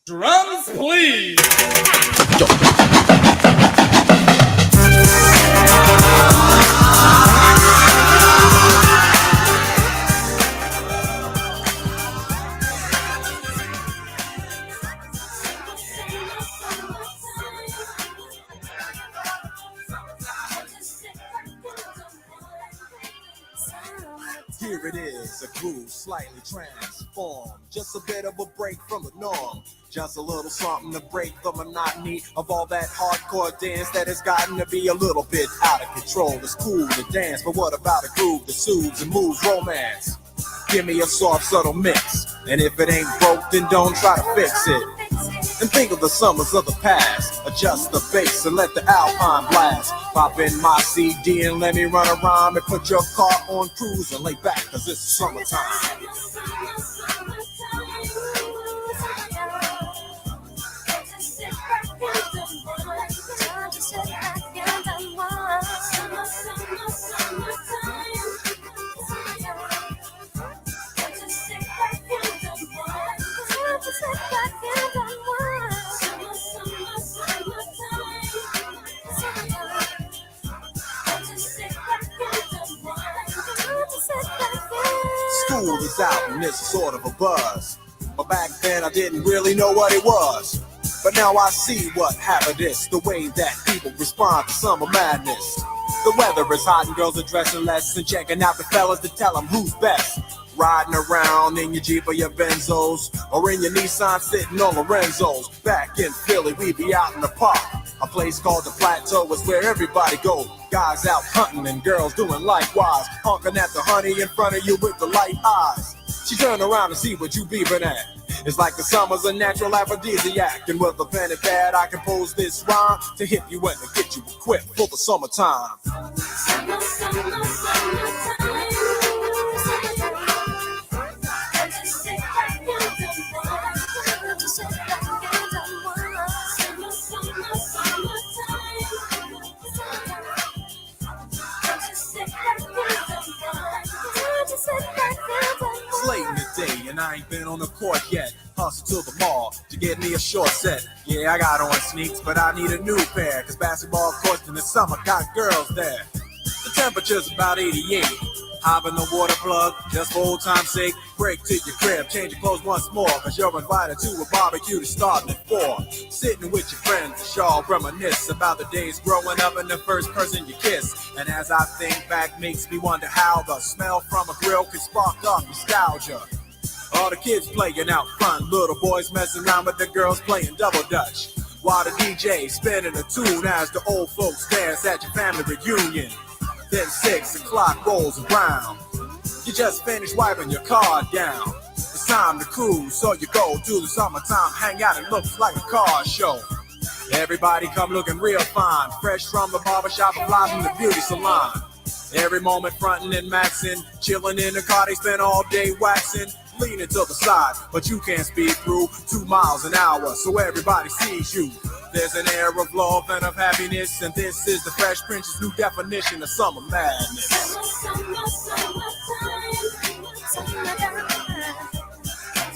Drums, please. Here it is, a groove slightly transformed. Just a bit of a break from the norm. Just a little something to break the monotony of all that hardcore dance that has gotten to be a little bit out of control. It's cool to dance, but what about a groove that soothes and moves romance? Give me a soft, subtle mix. And if it ain't broke, then don't try to fix it. And think of the summers of the past. Adjust the bass and let the alpine blast. Pop in my CD and let me run around and put your car on cruise and lay back, cause it's summertime. School is out and it's sort of a buzz. But back then I didn't really know what it was. But now I see what happened is the way that people respond to summer madness. The weather is hot and girls are dressing less and checking out the fellas to tell them who's best. Riding around in your Jeep or your Benzos, or in your Nissan sitting on Lorenzo's. Back in Philly, we be out in the park. A place called the Plateau is where everybody goes. Guys out hunting and girls doing likewise. Honking at the honey in front of you with the light eyes. She turn around and see what you beeping at. It's like the summer's a natural aphrodisiac. And with a pen and pad, I compose this rhyme to hit you and to get you equipped for the summertime. Summer, summer, summertime. It's late in the day and I ain't been on the court yet. Hustle to the mall to get me a short set. Yeah, I got on sneaks, but I need a new pair, cause basketball courts in the summer got girls there. The temperature's about 88. Hop in the water plug, just for old time's sake. Break to your crib, change your clothes once more, cause you're invited to a barbecue that's starting at 4. Sitting with your friends, y'all reminisce about the days growing up and the first person you kiss. And as I think back, makes me wonder how the smell from a grill can spark up nostalgia. All the kids playing out front, little boys messing around with the girls playing double dutch. While the DJ spinning a tune as the old folks dance at your family reunion. Then 6 o'clock rolls around. You just finished wiping your car down. It's time to cruise, so you go to the summertime hangout. It looks like a car show. Everybody come looking real fine, fresh from the barbershop and fly from the beauty salon. Every moment frontin' and maxin', chillin' in the car, they spend all day waxing. Leaning to the side, but you can't speed through 2 miles an hour, so everybody sees you. There's an air of love and of happiness, and this is the Fresh Prince's new definition of summer madness. Summer, summer, summertime. Summertime.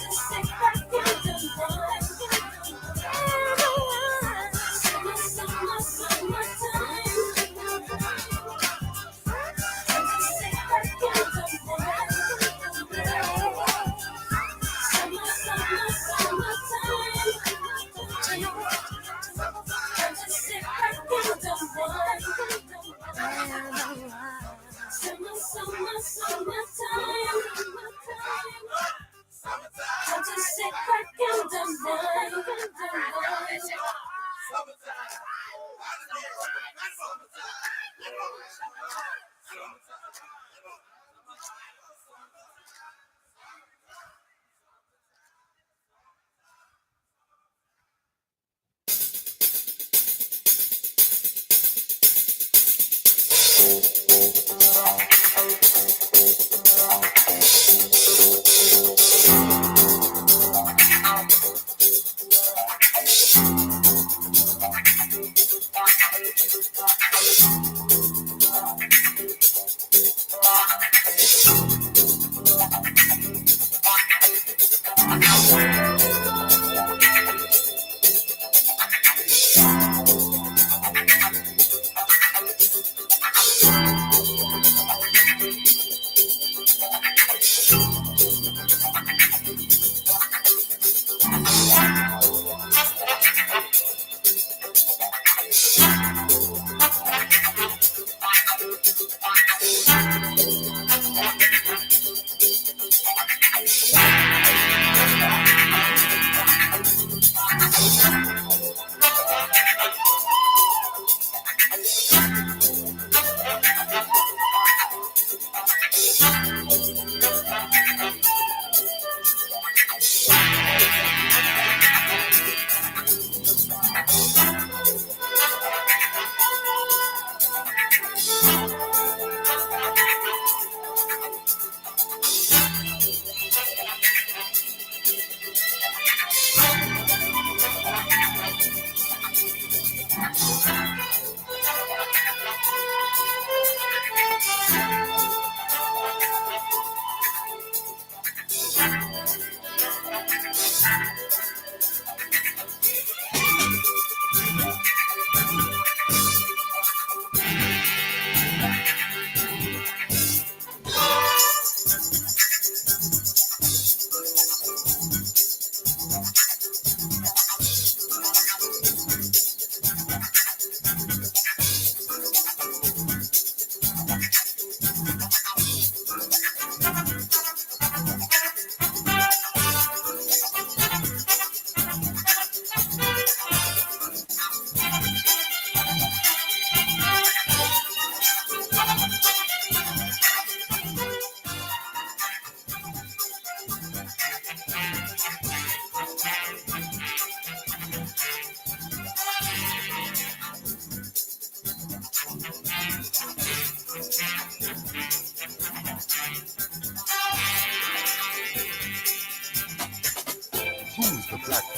Just sit back and unwind. Summer, summer, summertime. Just sit back and unwind. Summer, summer, summertime. Just sit back and unwind. Summer, summer, summertime. Just sit back and unwind.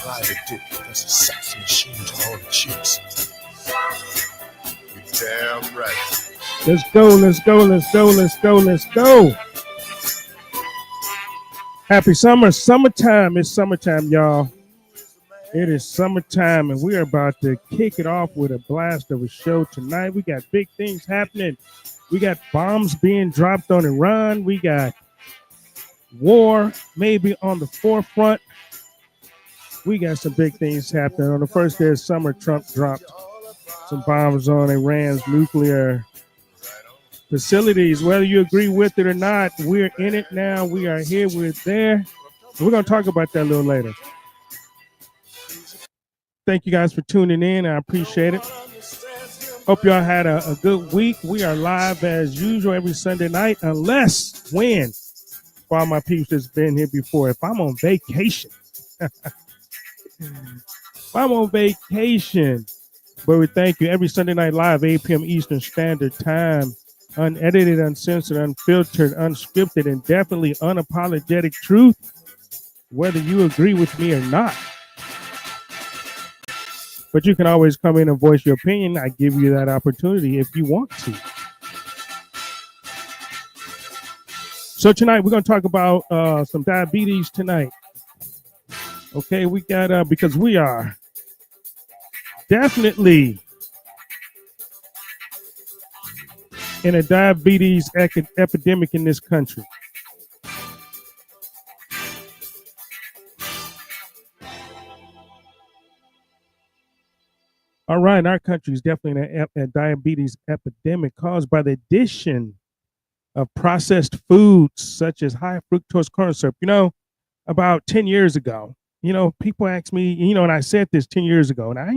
private dick. That's a sex machine to all the chicks. You're damn right. Let's go, let's go, let's go, let's go, let's go. Happy summer, summertime. It's summertime, y'all. It is summertime, and we are about to kick it off with a blast of a show tonight. We got big things happening. We got bombs being dropped on Iran. We got war maybe on the forefront. We got some big things happening. On the first day of summer, Trump dropped some bombs on Iran's nuclear facilities. Whether you agree with it or not, we're in it now. We are here. We're there. And we're going to talk about that a little later. Thank you guys for tuning in. I appreciate it. Hope y'all had a good week. We are live as usual every Sunday night, unless when, for all my peeps that's been here before, if I'm on vacation. If I'm on vacation. But we thank you every Sunday night live, 8 p.m. Eastern Standard Time. Unedited, uncensored, unfiltered, unscripted, and definitely unapologetic truth, whether you agree with me or not. But you can always come in and voice your opinion. I give you that opportunity if you want to. So tonight we're going to talk about some diabetes tonight. Okay, we got, because we are definitely in a diabetes epidemic in this country. All right, our country is definitely in a diabetes epidemic caused by the addition of processed foods such as high fructose corn syrup. You know, about 10 years ago, people ask me, and I said this 10 years ago, and I,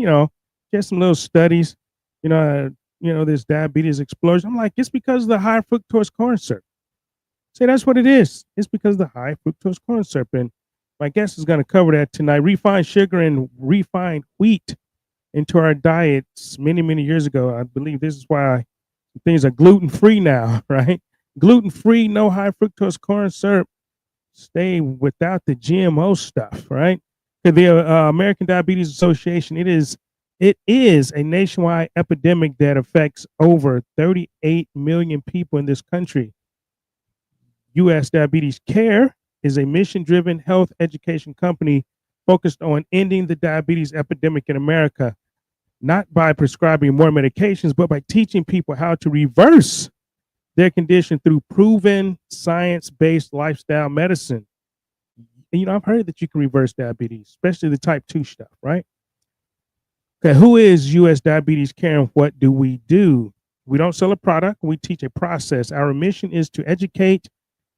just some little studies, this diabetes explosion. I'm like, it's because of the high fructose corn syrup. Say that's what it is. It's because of the high fructose corn syrup. And my guest is going to cover that tonight. Refined sugar and refined wheat into our diets many, many years ago. I believe this is why things are gluten-free now, right? Gluten-free, no high fructose corn syrup. Stay without the GMO stuff, right? The American Diabetes Association, it is a nationwide epidemic that affects over 38 million people in this country. U.S. Diabetes Care is a mission-driven health education company focused on ending the diabetes epidemic in America, not by prescribing more medications, but by teaching people how to reverse their condition through proven science-based lifestyle medicine. And, I've heard that you can reverse diabetes, especially the type 2 stuff, right? Okay, who is U.S. Diabetes Care and what do we do? We don't sell a product, we teach a process. Our mission is to educate,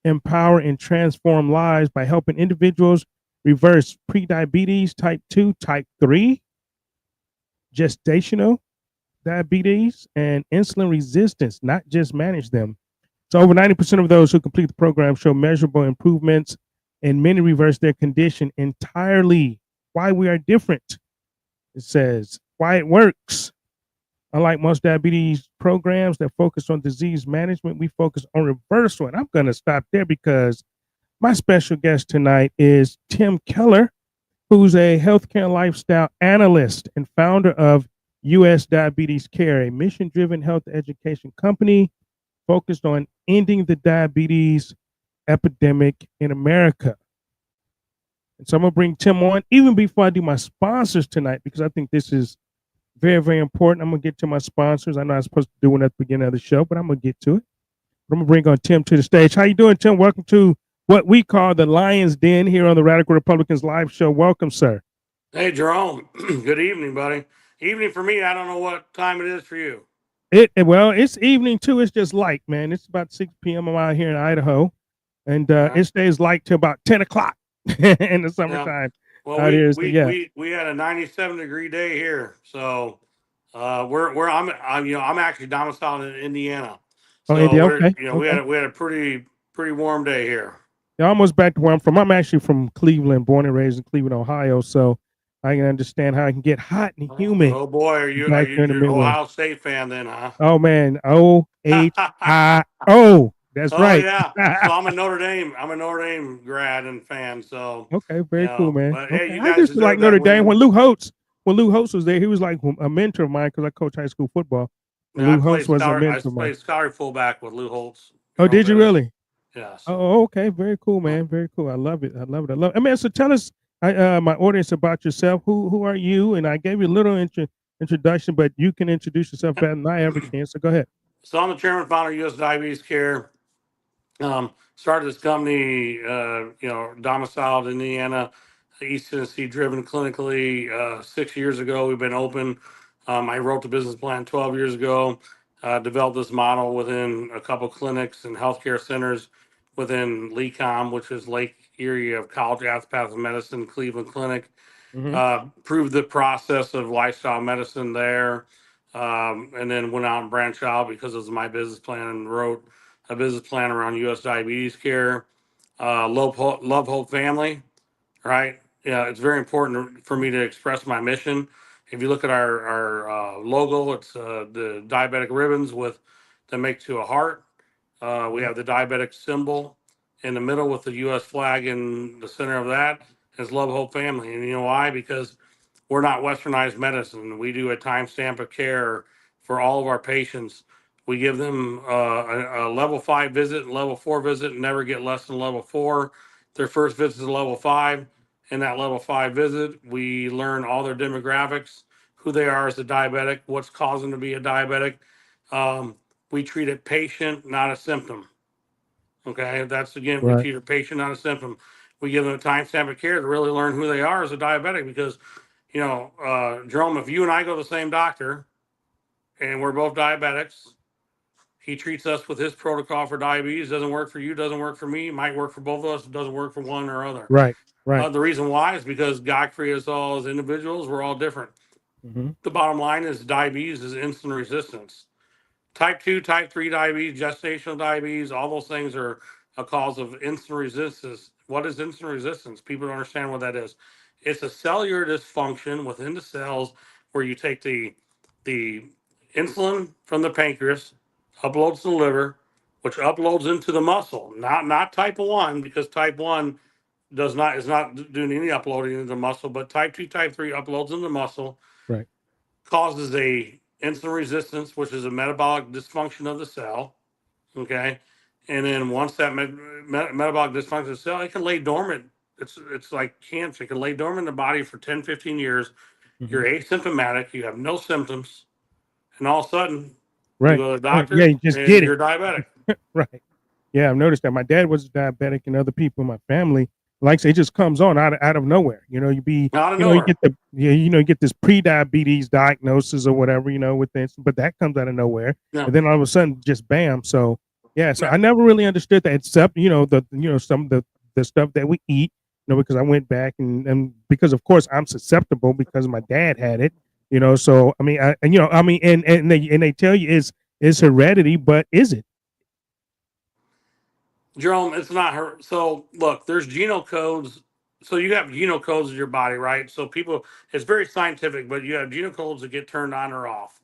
empower, and transform lives by helping individuals reverse prediabetes, type 2, type 3, gestational diabetes, and insulin resistance, not just manage them. So over 90% of those who complete the program show measurable improvements, and many reverse their condition entirely. Why we are different. It says why it works. Unlike most diabetes programs that focus on disease management, we focus on reversal. And I'm going to stop there because my special guest tonight is Tim Keller, who's a healthcare and lifestyle analyst and founder of U.S. Diabetes Care, a mission-driven health education company focused on ending the diabetes epidemic in America. And so I'm going to bring Tim on even before I do my sponsors tonight, because I think this is very, very important. I'm going to get to my sponsors. I know I'm supposed to do one at the beginning of the show, but I'm going to get to it. But I'm going to bring on Tim to the stage. How you doing, Tim? Welcome to what we call the Lion's Den here on the Radical Republicans live show. Welcome, sir. Hey, Jerome. Good evening, buddy. Evening for me. I don't know what time it is for you. Well, it's evening too. It's just light, man. It's about 6 p.m. I'm out here in Idaho, and it stays light till about 10 o'clock in the summertime. Well, we had a 97-degree day here, so I'm actually domiciled in Indiana. So okay. We had a pretty warm day here. Yeah, almost back to where I'm from. I'm actually from Cleveland, born and raised in Cleveland, Ohio. So I can understand how it can get hot and humid. Oh boy, are you an Ohio State fan then, huh? Oh man, OHIO. That's Oh right. yeah. So I'm a Notre Dame. I'm a Notre Dame grad and fan. So Okay, very cool, man. but hey, Okay, you I guys used to like deserve that Notre Dame win. when Lou Holtz was there. He was like a mentor of mine because I coach high school football. And Yeah, Lou Holtz was a I mentor of mine. played scholarly fullback with Lou Holtz. Oh, did you Rome. really? Yeah. So Oh, okay, very cool, man. Very cool. I love it. I love it. I love it. I mean, so tell us, my audience about yourself. Who are you? And I gave you a little introduction, but you can introduce yourself better than I ever can. So go ahead. so I'm the chairman and founder of U.S. Diabetes Care. Started this company, domiciled in Indiana, East Tennessee, driven clinically 6 years ago. We've been open. I wrote the business plan 12 years ago. Developed this model within a couple clinics and healthcare centers within LECOM, which is Lake Erie of College of Osteopathic Medicine, Cleveland Clinic. Mm-hmm. Proved the process of lifestyle medicine there, and then went out and branched out because of my business plan and wrote a business plan around U.S. diabetes care. Love Hope Family, right? Yeah, it's very important for me to express my mission. If you look at our logo, it's the diabetic ribbons with that make to a heart. We have the diabetic symbol in the middle with the U.S. flag in the center of that. Is Love Hope Family, and you know why? Because we're not westernized medicine. We do a timestamp of care for all of our patients. We give them a level 5 visit and level 4 visit and never get less than level 4. Their first visit is level 5. In that level 5 visit, we learn all their demographics, who they are as a diabetic, what's causing them to be a diabetic. Um, we treat a patient, not a symptom. Okay, that's again, we Right. treat a patient, not a symptom. We give them a timestamp of care to really learn who they are as a diabetic because Jerome, if you and I go to the same doctor and we're both diabetics, he treats us with his protocol for diabetes. Doesn't work for you, doesn't work for me, might work for both of us, it doesn't work for one or other. Right. Right. The reason why is because God created us all as individuals. We're all different. Mm-hmm. The bottom line is diabetes is insulin resistance. Type 2, type 3 diabetes, gestational diabetes, all those things are a cause of insulin resistance. What is insulin resistance? People don't understand what that is. It's a cellular dysfunction within the cells where you take the insulin from the pancreas, uploads to the liver, which uploads into the muscle. Not type 1, because type 1 does not is not doing any uploading into the muscle, but type 2, type 3 uploads in the muscle, Right. causes a insulin resistance, which is a metabolic dysfunction of the cell. Okay, and then once that metabolic dysfunction of the cell, it can lay dormant. It's like cancer. It can lay dormant in the body for 10, 15 years. Mm-hmm. You're asymptomatic. You have no symptoms, and all of a sudden, you Right. go to the Right. Yeah, doctor you just and get it. you're diabetic. Right. Yeah, I've noticed that. My dad was diabetic, and other people in my family, like say, it just comes on out of nowhere. Out of You nowhere. get you get this pre-diabetes diagnosis or whatever, with this, but that comes out of nowhere, Yeah. and then all of a sudden, just bam. So yeah, so Yeah. I never really understood that, except some of the stuff that we eat, because I went back and because of course I'm susceptible because my dad had it, So I mean, and they tell you it's heredity, but is it? Jerome, it's not her. So look, there's genocodes. So you have genocodes in your body, right? So people, it's very scientific, but you have genocodes that get turned on or off.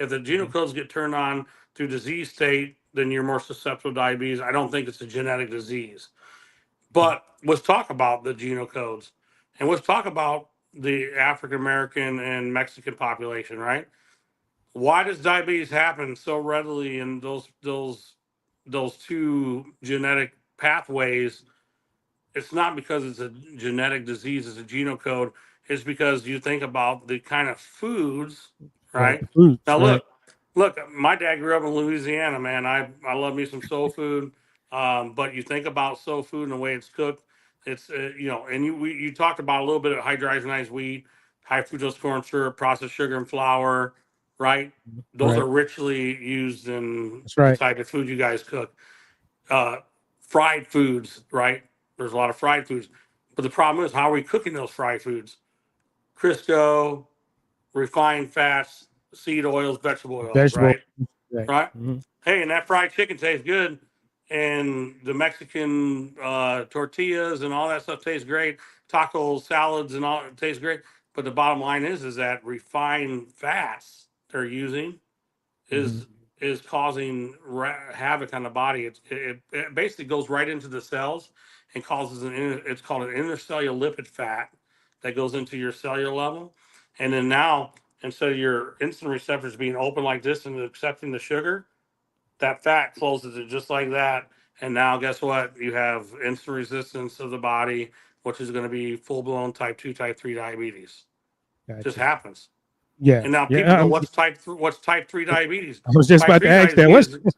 If the Mhm. genocodes get turned on through disease state, then you're more susceptible to diabetes. I don't think it's a genetic disease. But let's talk about the genocodes, and let's talk about the African American and Mexican population, right? Why does diabetes happen so readily in those two genetic pathways? It's not because it's a genetic disease, it's a genocode. It's because you think about the kind of foods, Right, right? the foods, Now right. look, my dad grew up in Louisiana, man. I love me some soul food. But you think about soul food and the way it's cooked, it's and you talked about a little bit of hydrogenized wheat, high fructose corn syrup, processed sugar and flour, right? Those Right. are richly used in That's the right. type of food you guys cook. uh, Fried foods, right? There's a lot of fried foods. But the problem is, how are we cooking those fried foods? Crisco, refined fats, seed oils, vegetable oils, Vegetable. right? Right. Right? Mhm. Hey, and that fried chicken tastes good. And the Mexican tortillas and all that stuff tastes great. Tacos, salads, and all it tastes great. But the bottom line is that refined fats they're using Mhm. is is causing havoc on the body. It basically goes right into the cells and causes it's called an intercellular lipid fat that goes into your cellular level. And then now, instead of your insulin receptors being open like this and accepting the sugar, that fat closes it just like that. And now, guess what? You have insulin resistance of the body, which is going to be full blown type 2, type 3 diabetes. Just Gotcha. happens. Yeah. And now people Yeah. go, what's type 3 diabetes? I was just Type about to 3 ask that. What's diabetes,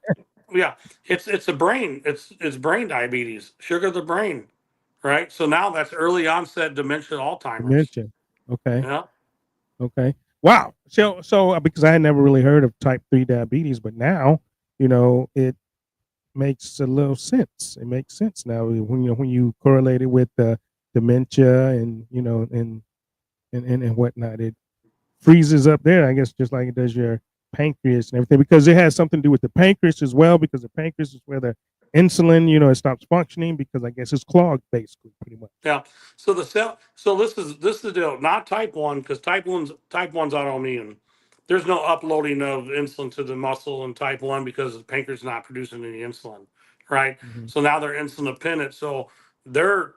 yeah, it's a brain. It's brain diabetes, sugar of the brain, right? So now that's early onset dementia, Alzheimer's. dementia? Okay. Yeah. Okay. Wow. So because I had never really heard of type 3 diabetes, but now, it makes a little sense. It makes sense now when you correlate it with dementia and and whatnot. It freezes up there, I guess, just like it does your pancreas and everything, because it has something to do with the pancreas as well, because the pancreas is where the insulin, it stops functioning because I guess it's clogged basically, pretty much. Yeah. So this is the deal. Not type 1, because type 1's autoimmune. There's no uploading of insulin to the muscle in type 1 because the pancreas is not producing any insulin, right? Mm-hmm. So now they're insulin dependent. So they're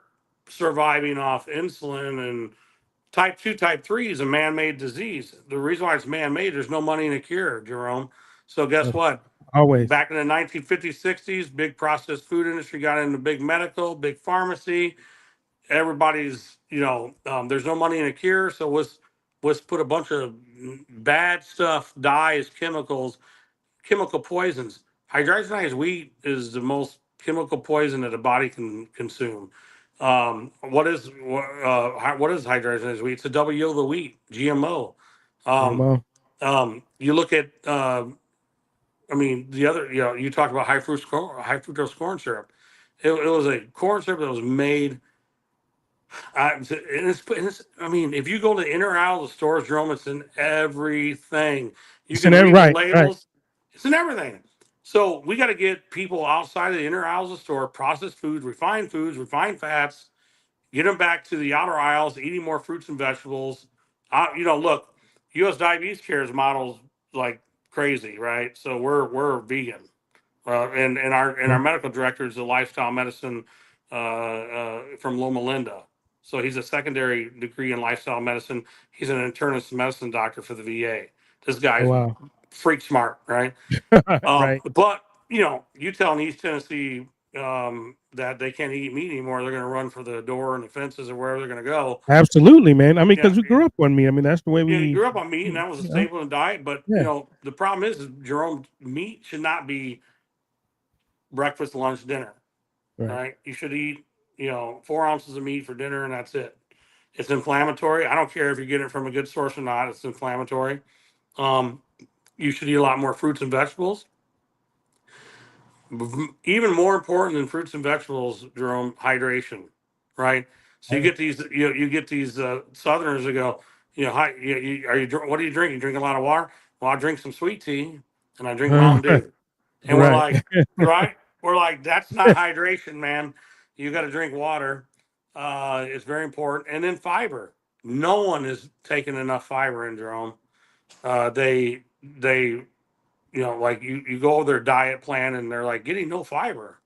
surviving off insulin. And type 2, type 3 is a man-made disease. The reason why it's man-made, there's no money in a cure, Jerome. So guess what? Always. Back in the 1950s, 60s, big processed food industry got into big medical, big pharmacy. Everybody's, there's no money in a cure. So let's put a bunch of bad stuff, dyes, chemicals, chemical poisons. Hydrogenized wheat is the most chemical poison that the body can consume. What is hydrogenized wheat? It's a double yield of wheat, GMO. You look at, the other, you talk about high fructose corn syrup. It was a corn syrup that was made. If you go to the inner aisle of the stores, Jerome, it's in everything. You can read the labels. It's in everything. So we got to get people outside of the inner aisles of the store, processed foods, refined fats, get them back to the outer aisles, eating more fruits and vegetables. Look, U.S. Diabetes Care's models like crazy, right? So we're vegan, and our medical director is a lifestyle medicine from Loma Linda. So he's a secondary degree in lifestyle medicine. He's an internist medicine doctor for the VA. This guy's freak smart, right? Right. But you tell in East Tennessee that they can't eat meat anymore, they're going to run for the door and the fences or wherever they're going to go. Absolutely, man. I mean, because we grew up on meat. I mean, that's the way we grew up on meat, and that was a staple in diet. But the problem is, Jerome, meat should not be breakfast, lunch, dinner. Right? You should eat 4 ounces of meat for dinner, and that's it. It's inflammatory. I don't care if you get it from a good source or not. It's inflammatory. You should eat a lot more fruits and vegetables. Even more important than fruits and vegetables, Jerome, hydration, right? So you get these, Southerners that go, what do you drink? You drink a lot of water? Well, I drink some sweet tea and I drink Mountain Dew. And we're like, right? We're like, that's not hydration, man. You got to drink water. It's very important. And then fiber. No one is taking enough fiber in, Jerome. They you go over their diet plan and they're like getting no fiber.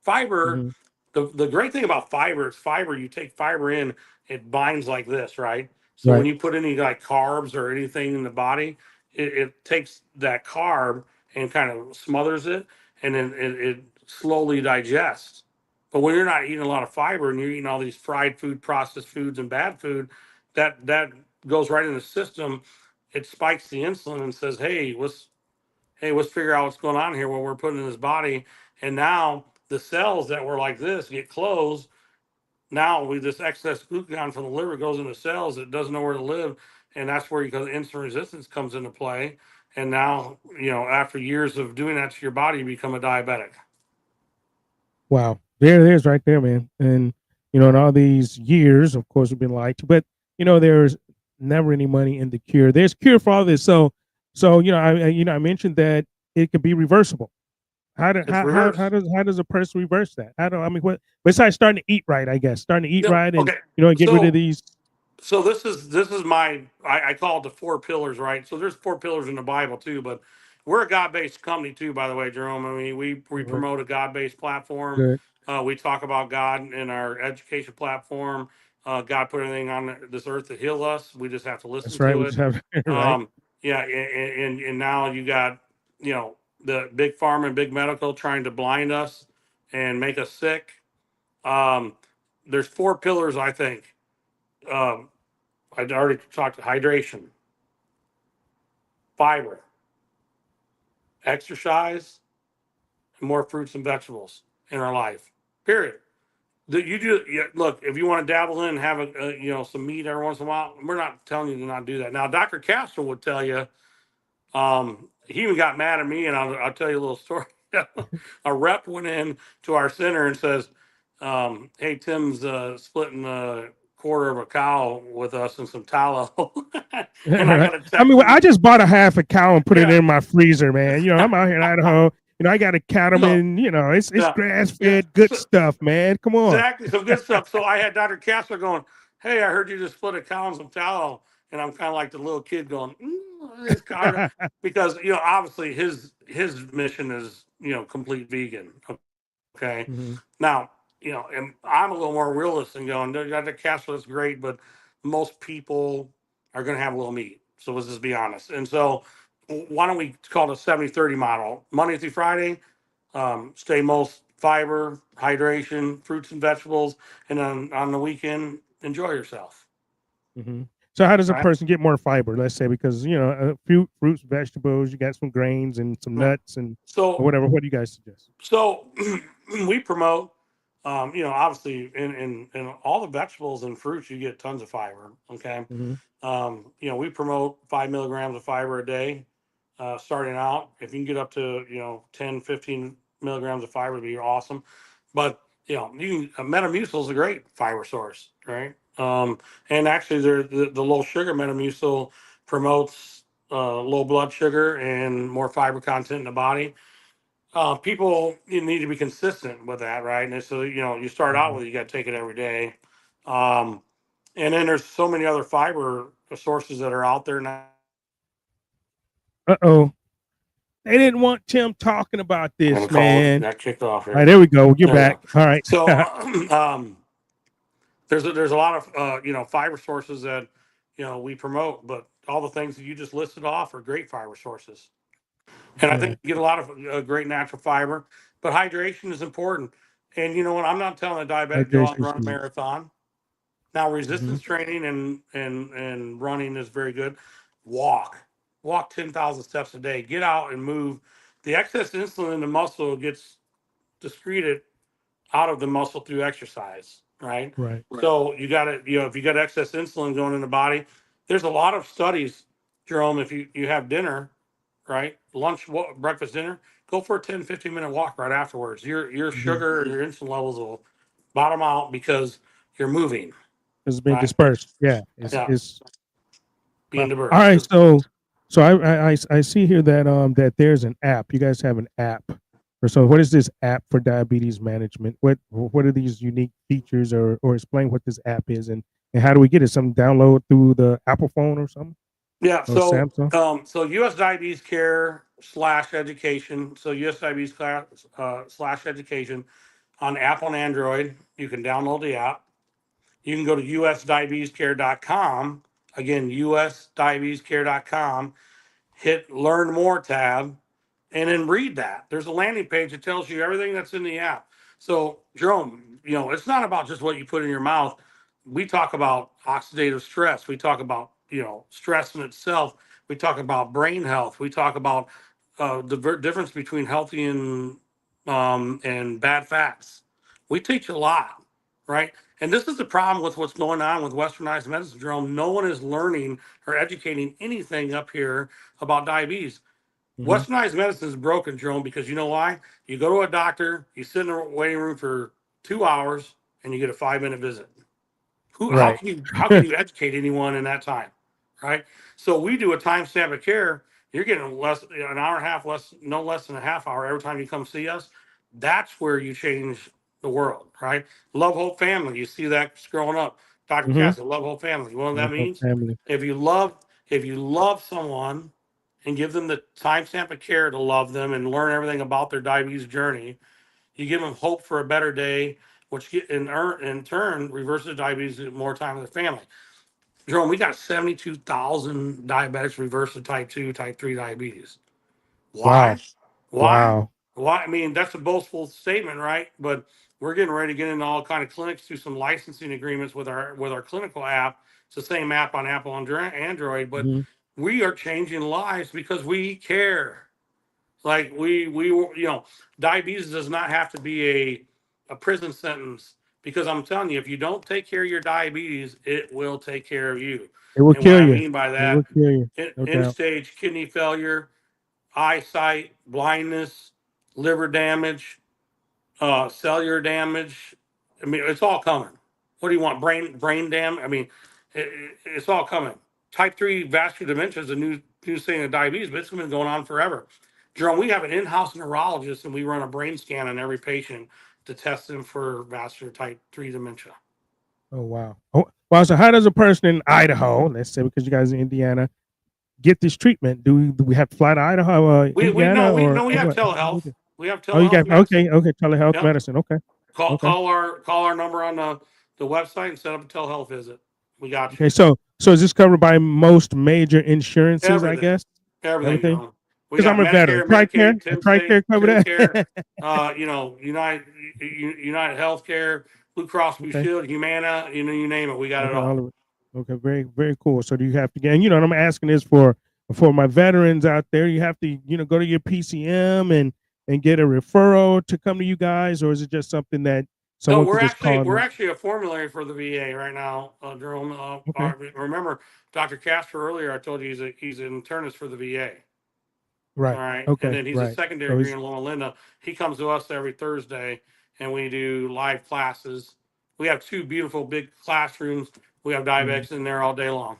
Fiber, the great thing about fiber is fiber, you take fiber in, it binds like this, right? So when you put any like carbs or anything in the body, it takes that carb and kind of smothers it, and then it slowly digests. But when you're not eating a lot of fiber and you're eating all these fried food, processed foods, and bad food, that goes right in the system. It spikes the insulin and says, hey, let's figure out what's going on here, what we're putting in his body. And now the cells that were like this get closed. Now this excess glucagon from the liver goes into cells that doesn't know where to live. And that's where insulin resistance comes into play. And now, after years of doing that to your body, you become a diabetic. Wow. There it is right there, man. And, in all these years, of course, we've been lied to, but, there's never any money in the cure. There's cure for all this. So, I mentioned that it could be reversible. How does a person reverse that? What besides starting to eat right? I guess starting to eat right and get rid of these. So this is my I call it the 4 pillars, right? So there's 4 pillars in the Bible too, but we're a God-based company too, by the way, Jerome. I mean, we promote a God-based platform. Good. We talk about God in our education platform. God put everything on this earth to heal us. We just have to listen That's right. to We it. just have right. Yeah, and now you got, you know, the big pharma and big medical trying to blind us and make us sick. There's 4 pillars, I think. Um, I'd already talked hydration, fiber, exercise, and more fruits and vegetables in our life. Period. You do. Yeah, look, if you want to dabble in and have you know, some meat every once in a while, we're not telling you to not do that. Now, Dr. Castro would tell you. He even got mad at me, and I'll tell you a little story. A rep went in to our center and says, "Hey, Tim's splitting a quarter of a cow with us and some tallow," and I Right. got a I text mean, I from, just bought a half a cow and put it yeah, in my freezer, man. You know, I'm out here in Idaho. You know, I got a no, cattleman. You know, it's yeah, grass yeah. fed, good stuff, man. Come on. Exactly, some good stuff. So I had Dr. Castro going, "Hey, I heard you just split a cow and some tallow," and I'm kind of like the little kid going, "This cow," because, you know, obviously his mission is, you know, complete vegan. Okay, Hmm. now, you know, and I'm a little more realist and going, Dr. Castro is great, but most people are going to have a little meat. So let's just be honest. And so why don't we call it a 70-30 model? Monday through Friday, stay most fiber, hydration, fruits and vegetables, and then on the weekend, enjoy yourself. Hmm. So, how does a Right? person get more fiber? Let's say because you know, fruits, vegetables, you got some grains and some Yeah. nuts and or So, whatever. What do you guys suggest? so we promote, you know, obviously in all the vegetables and fruits, you get tons of fiber. Okay. Hmm. You know, we promote 5 milligrams of fiber a day, starting out. If you can get up to, you know, 10, 15 milligrams of fiber, it'd be awesome. But, you know, Metamucil is a great fiber source, right? And actually, the low sugar Metamucil promotes low blood sugar and more fiber content in the body. People, you need to be consistent with that, right? And so, you know, you start out Hmm. with, you got to take it every day. Um, and then there's so many other fiber sources that are out there now. Uh-oh. They didn't want Tim talking about I'm gonna this, call it, man. that kicked off All right, here. there we go. You're There we back. go. All right. So, there's a lot of you know, fiber sources that, you know, we promote, but all the things that you just listed off are great fiber sources. And I think Right. you get a lot of great natural fiber, but hydration is important. And you know what? I'm not telling a diabetic go out and Hydration is run a huge. marathon. Now, Hmm. resistance training and running is very good. Walk, walk 10,000 steps a day. Get out and move. The excess insulin in the muscle gets excreted out of the muscle through exercise, right? Right. So you got to, you know, if you got excess insulin going in the body, there's a lot of studies, Jerome. If you have dinner, right, lunch, breakfast, dinner, go for a 10, 15-minute walk right afterwards. Your Hmm. sugar and your insulin levels will bottom out because you're moving, It's been right? dispersed. Yeah. Yeah, It's being all right. diverse. So I see here that there's an app. You guys have an app. So what is this app for diabetes management? What are these unique features or explain what this app is and how do we get it? Some download through the Apple phone or something? Yeah, Or so Samsung? so US Diabetes Care slash education. So US Diabetes slash education on Apple and Android. You can download the app. You can go to usdiabetescare.com. Again, usdiabetescare.com. Hit Learn More tab, and then read that. There's a landing page that tells you everything that's in the app. So, Jerome, you know, it's not about just what you put in your mouth. We talk about oxidative stress. We talk about, you know, stress in itself. We talk about brain health. We talk about the difference between healthy and bad fats. We teach a lot, right? And this is the problem with what's going on with westernized medicine, Jerome. No one is learning or educating anything up here about diabetes. Hmm. Westernized medicine is broken, Jerome, because you know why? You go to a doctor, you sit in a waiting room for 2 hours, and you get a 5 minute visit. Who? Right. How can you educate anyone in that time, right? So we do a time stamp of care. You're getting less, an hour and a half less, no less than a half hour every time you come see us. That's where you change the world, right? Love Hope Family. You see that growing up. Dr. Hmm. Cass, Love Hope Family. You know what that means? Family. If you love, if you love someone and give them the timestamp of care to love them and learn everything about their diabetes journey. You give them hope for a better day, which in turn reverses diabetes and more time with their family. Jerome, we got 72,000 diabetics reverse to type 2, type 3 diabetes. Why? Wow. Why? Wow. Why? I mean, that's a boastful statement, right? But we're getting ready to get into all kind of clinics, do some licensing agreements with our clinical app. It's the same app on Apple and Android, but Mhm. we are changing lives because we care. Like diabetes does not have to be a prison sentence, because I'm telling you, if you don't take care of your diabetes, it will take care of you. It will And what kill I you. mean by It will that, kill you. No end doubt. stage kidney failure, eyesight, blindness, liver damage, cellular damage. I mean, it's all coming. What do you want? Brain damage? I mean, it's all coming. Type 3 vascular dementia is a new thing of diabetes, but it's been going on forever. Jerome, we have an in-house neurologist, and we run a brain scan on every patient to test them for vascular type 3 dementia. Oh wow. Oh wow. So how does a person in Idaho, let's say because you guys are in Indiana, get this treatment? Do we have to fly to Idaho, Indiana, We or have what? telehealth. We have Oh, you telehealth got medicine. okay. Telehealth Yep. medicine. Okay. Okay. Call our number on the website and set up a telehealth visit. We got you. Okay. So is this covered by most major insurances? I Everything. guess Everything. everything. We Because got I'm a veteran. Medicare, Medicaid, TRICARE cover TennCare, that. United Healthcare, Blue Cross Blue Okay. Shield, Humana, you name it, we got it Okay, all. all of it. Okay, very, very cool. So do you have to get, and and I'm asking this for my veterans out there, you have to, go to your PCM and get a referral to come to you guys, or is it just something that No, someone can just call? we're actually a formulary for the VA right now, Jerome. Okay. Remember Dr. Casper earlier, I told you he's an internist for the VA. Right. All right. Okay. And then he's a Right. secondary So degree in Loma Linda. He comes to us every Thursday, and we do live classes. We have 2 beautiful big classrooms. We have diabetics in there all day long.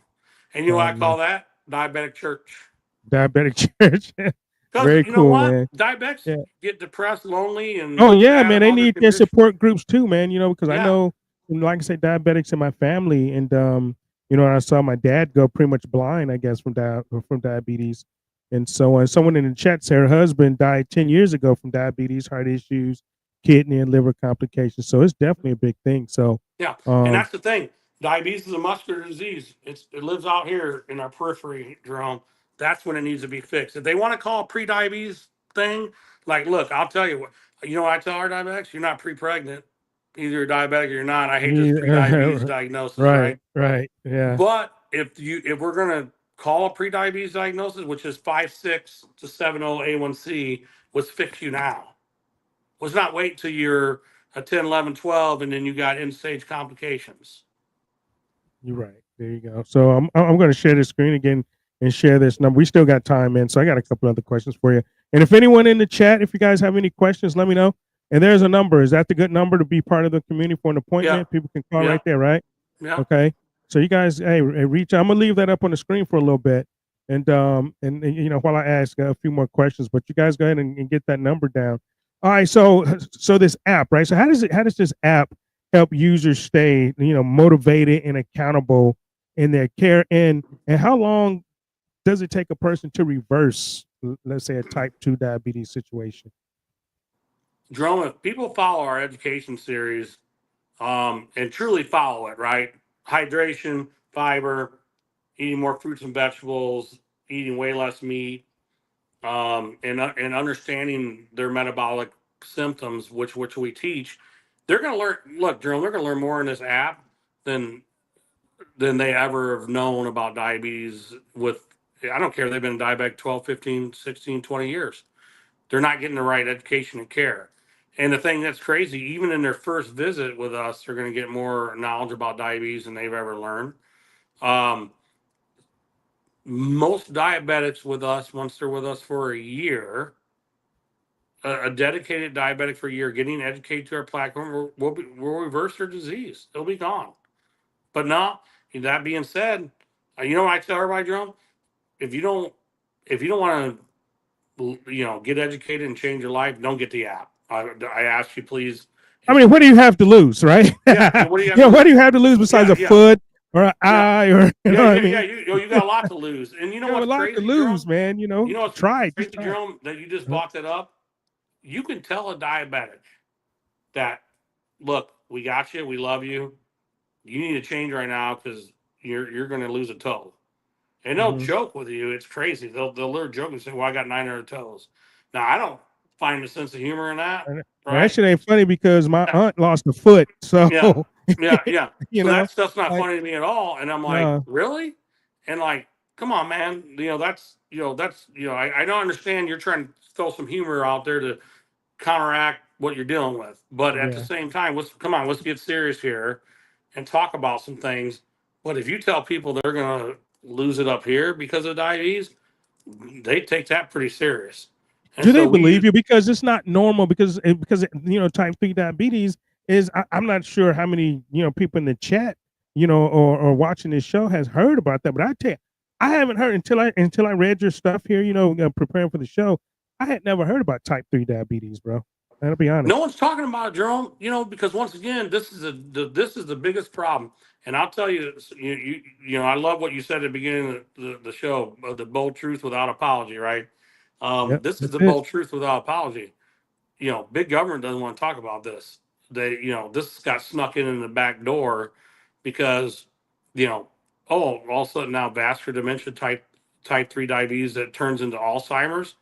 And you know what I call that? Diabetic church. diabetic church. Because Very you know cool, what? man. Diabetics Yeah. get depressed, lonely, and Oh yeah, sad man. They about their need their condition. support groups too, man. Because I Yeah. know, like I say, diabetics in my family, and I saw my dad go pretty much blind, I guess, from diabetes, and so on. Someone in the chat said her husband died 10 years ago from diabetes, heart issues, kidney and liver complications. So it's definitely a big thing. So Yeah. And that's the thing. Diabetes is a muscular disease. It lives out here in our periphery, Jerome. That's when it needs to be fixed. If they want to call a pre-diabetes thing, like, look, I'll tell you what. You know what I tell our diabetics? You're not pre-pregnant. Either you're diabetic or you're not. I hate this pre-diabetes diagnosis, right? Right. Yeah. But if we're gonna call a pre-diabetes diagnosis, which is 5.6 to 7.0 A1C, let's fix you now. Let's not wait till you're a 10, 11, 12, and then you got end-stage complications. You're right. There you go. So I'm going to share the screen again and share this number. We still got time, man. So I got a couple other questions for you. And if anyone in the chat, if you guys have any questions, let me know. And there's a number. Is that the good number to be part of the community for an appointment? Yeah. People can call Yeah. right there, right? Yeah. Okay. So you guys, hey, reach. I'm gonna leave that up on the screen for a little bit, and while I ask a few more questions, but you guys go ahead and get that number down. All right. So this app, right? So how does this app help users stay, motivated and accountable in their care? And how long does it take a person to reverse, let's say, a type 2 diabetes situation? Jerome, if people follow our education series, and truly follow it, right? Hydration, fiber, eating more fruits and vegetables, eating way less meat, and understanding their metabolic symptoms, which we teach, they're going to learn. Look, Jerome, they're going to learn more in this app than they ever have known about diabetes. I don't care if they've been diabetic 12, 15, 16, 20 years. They're not getting the right education and care. And the thing that's crazy, even in their first visit with us, they're going to get more knowledge about diabetes than they've ever learned. Most diabetics with us, once they're with us for a year, a dedicated diabetic for a year, getting educated to our platform, we'll reverse their disease. It'll be gone. But now, that being said, you know what I tell everybody, Jerome? If you don't want to, get educated and change your life, don't get the app. I ask you, please. I mean, what do you have to lose, right? Yeah. What do you have what do you have to lose besides a foot or an eye, or you know what I mean. You got a lot to lose. And you know You have a what's lot to crazy, lose, Jerome? man. You know, You know what's try it. Just crazy, try it. Jerome, that you just Uh-huh. brought that up? You can tell a diabetic that, look, we got you, we love you. You need to change right now because you're going to lose a toe. And they'll Mhm. joke with you. It's crazy. They'll literally joke and say, "Well, I got 900 toes." Now, I don't find a sense of humor in that, And that right? shit ain't funny because my Yeah, aunt lost a foot. So, yeah, yeah. you So know, that stuff's not like, funny to me at all. And I'm like, no, really? And like, come on, man. I don't understand. You're trying to throw some humor out there to counteract what you're dealing with, but at the yeah. same time, let's get serious here and talk about some things. But if you tell people they're gonna lose it up here because of diabetes, they take that pretty serious. And Do they so we believe use you? Because it's not normal. Because type 3 diabetes is. I'm not sure how many people in the chat or watching this show has heard about that. But I tell you, I haven't heard until I read your stuff here. Preparing for the show, I had never heard about type 3 diabetes, bro. I'll be no honest. one's talking about it, Jerome. Because once again, this is the biggest problem. And I'll tell you, I love what you said at the beginning of the show, the bold truth without apology, right? Yep, This is that's the it. bold truth without apology. Big government doesn't want to talk about this. This got snuck in the back door because, you know, all of a sudden now vascular dementia type 3 diabetes that turns into Alzheimer's.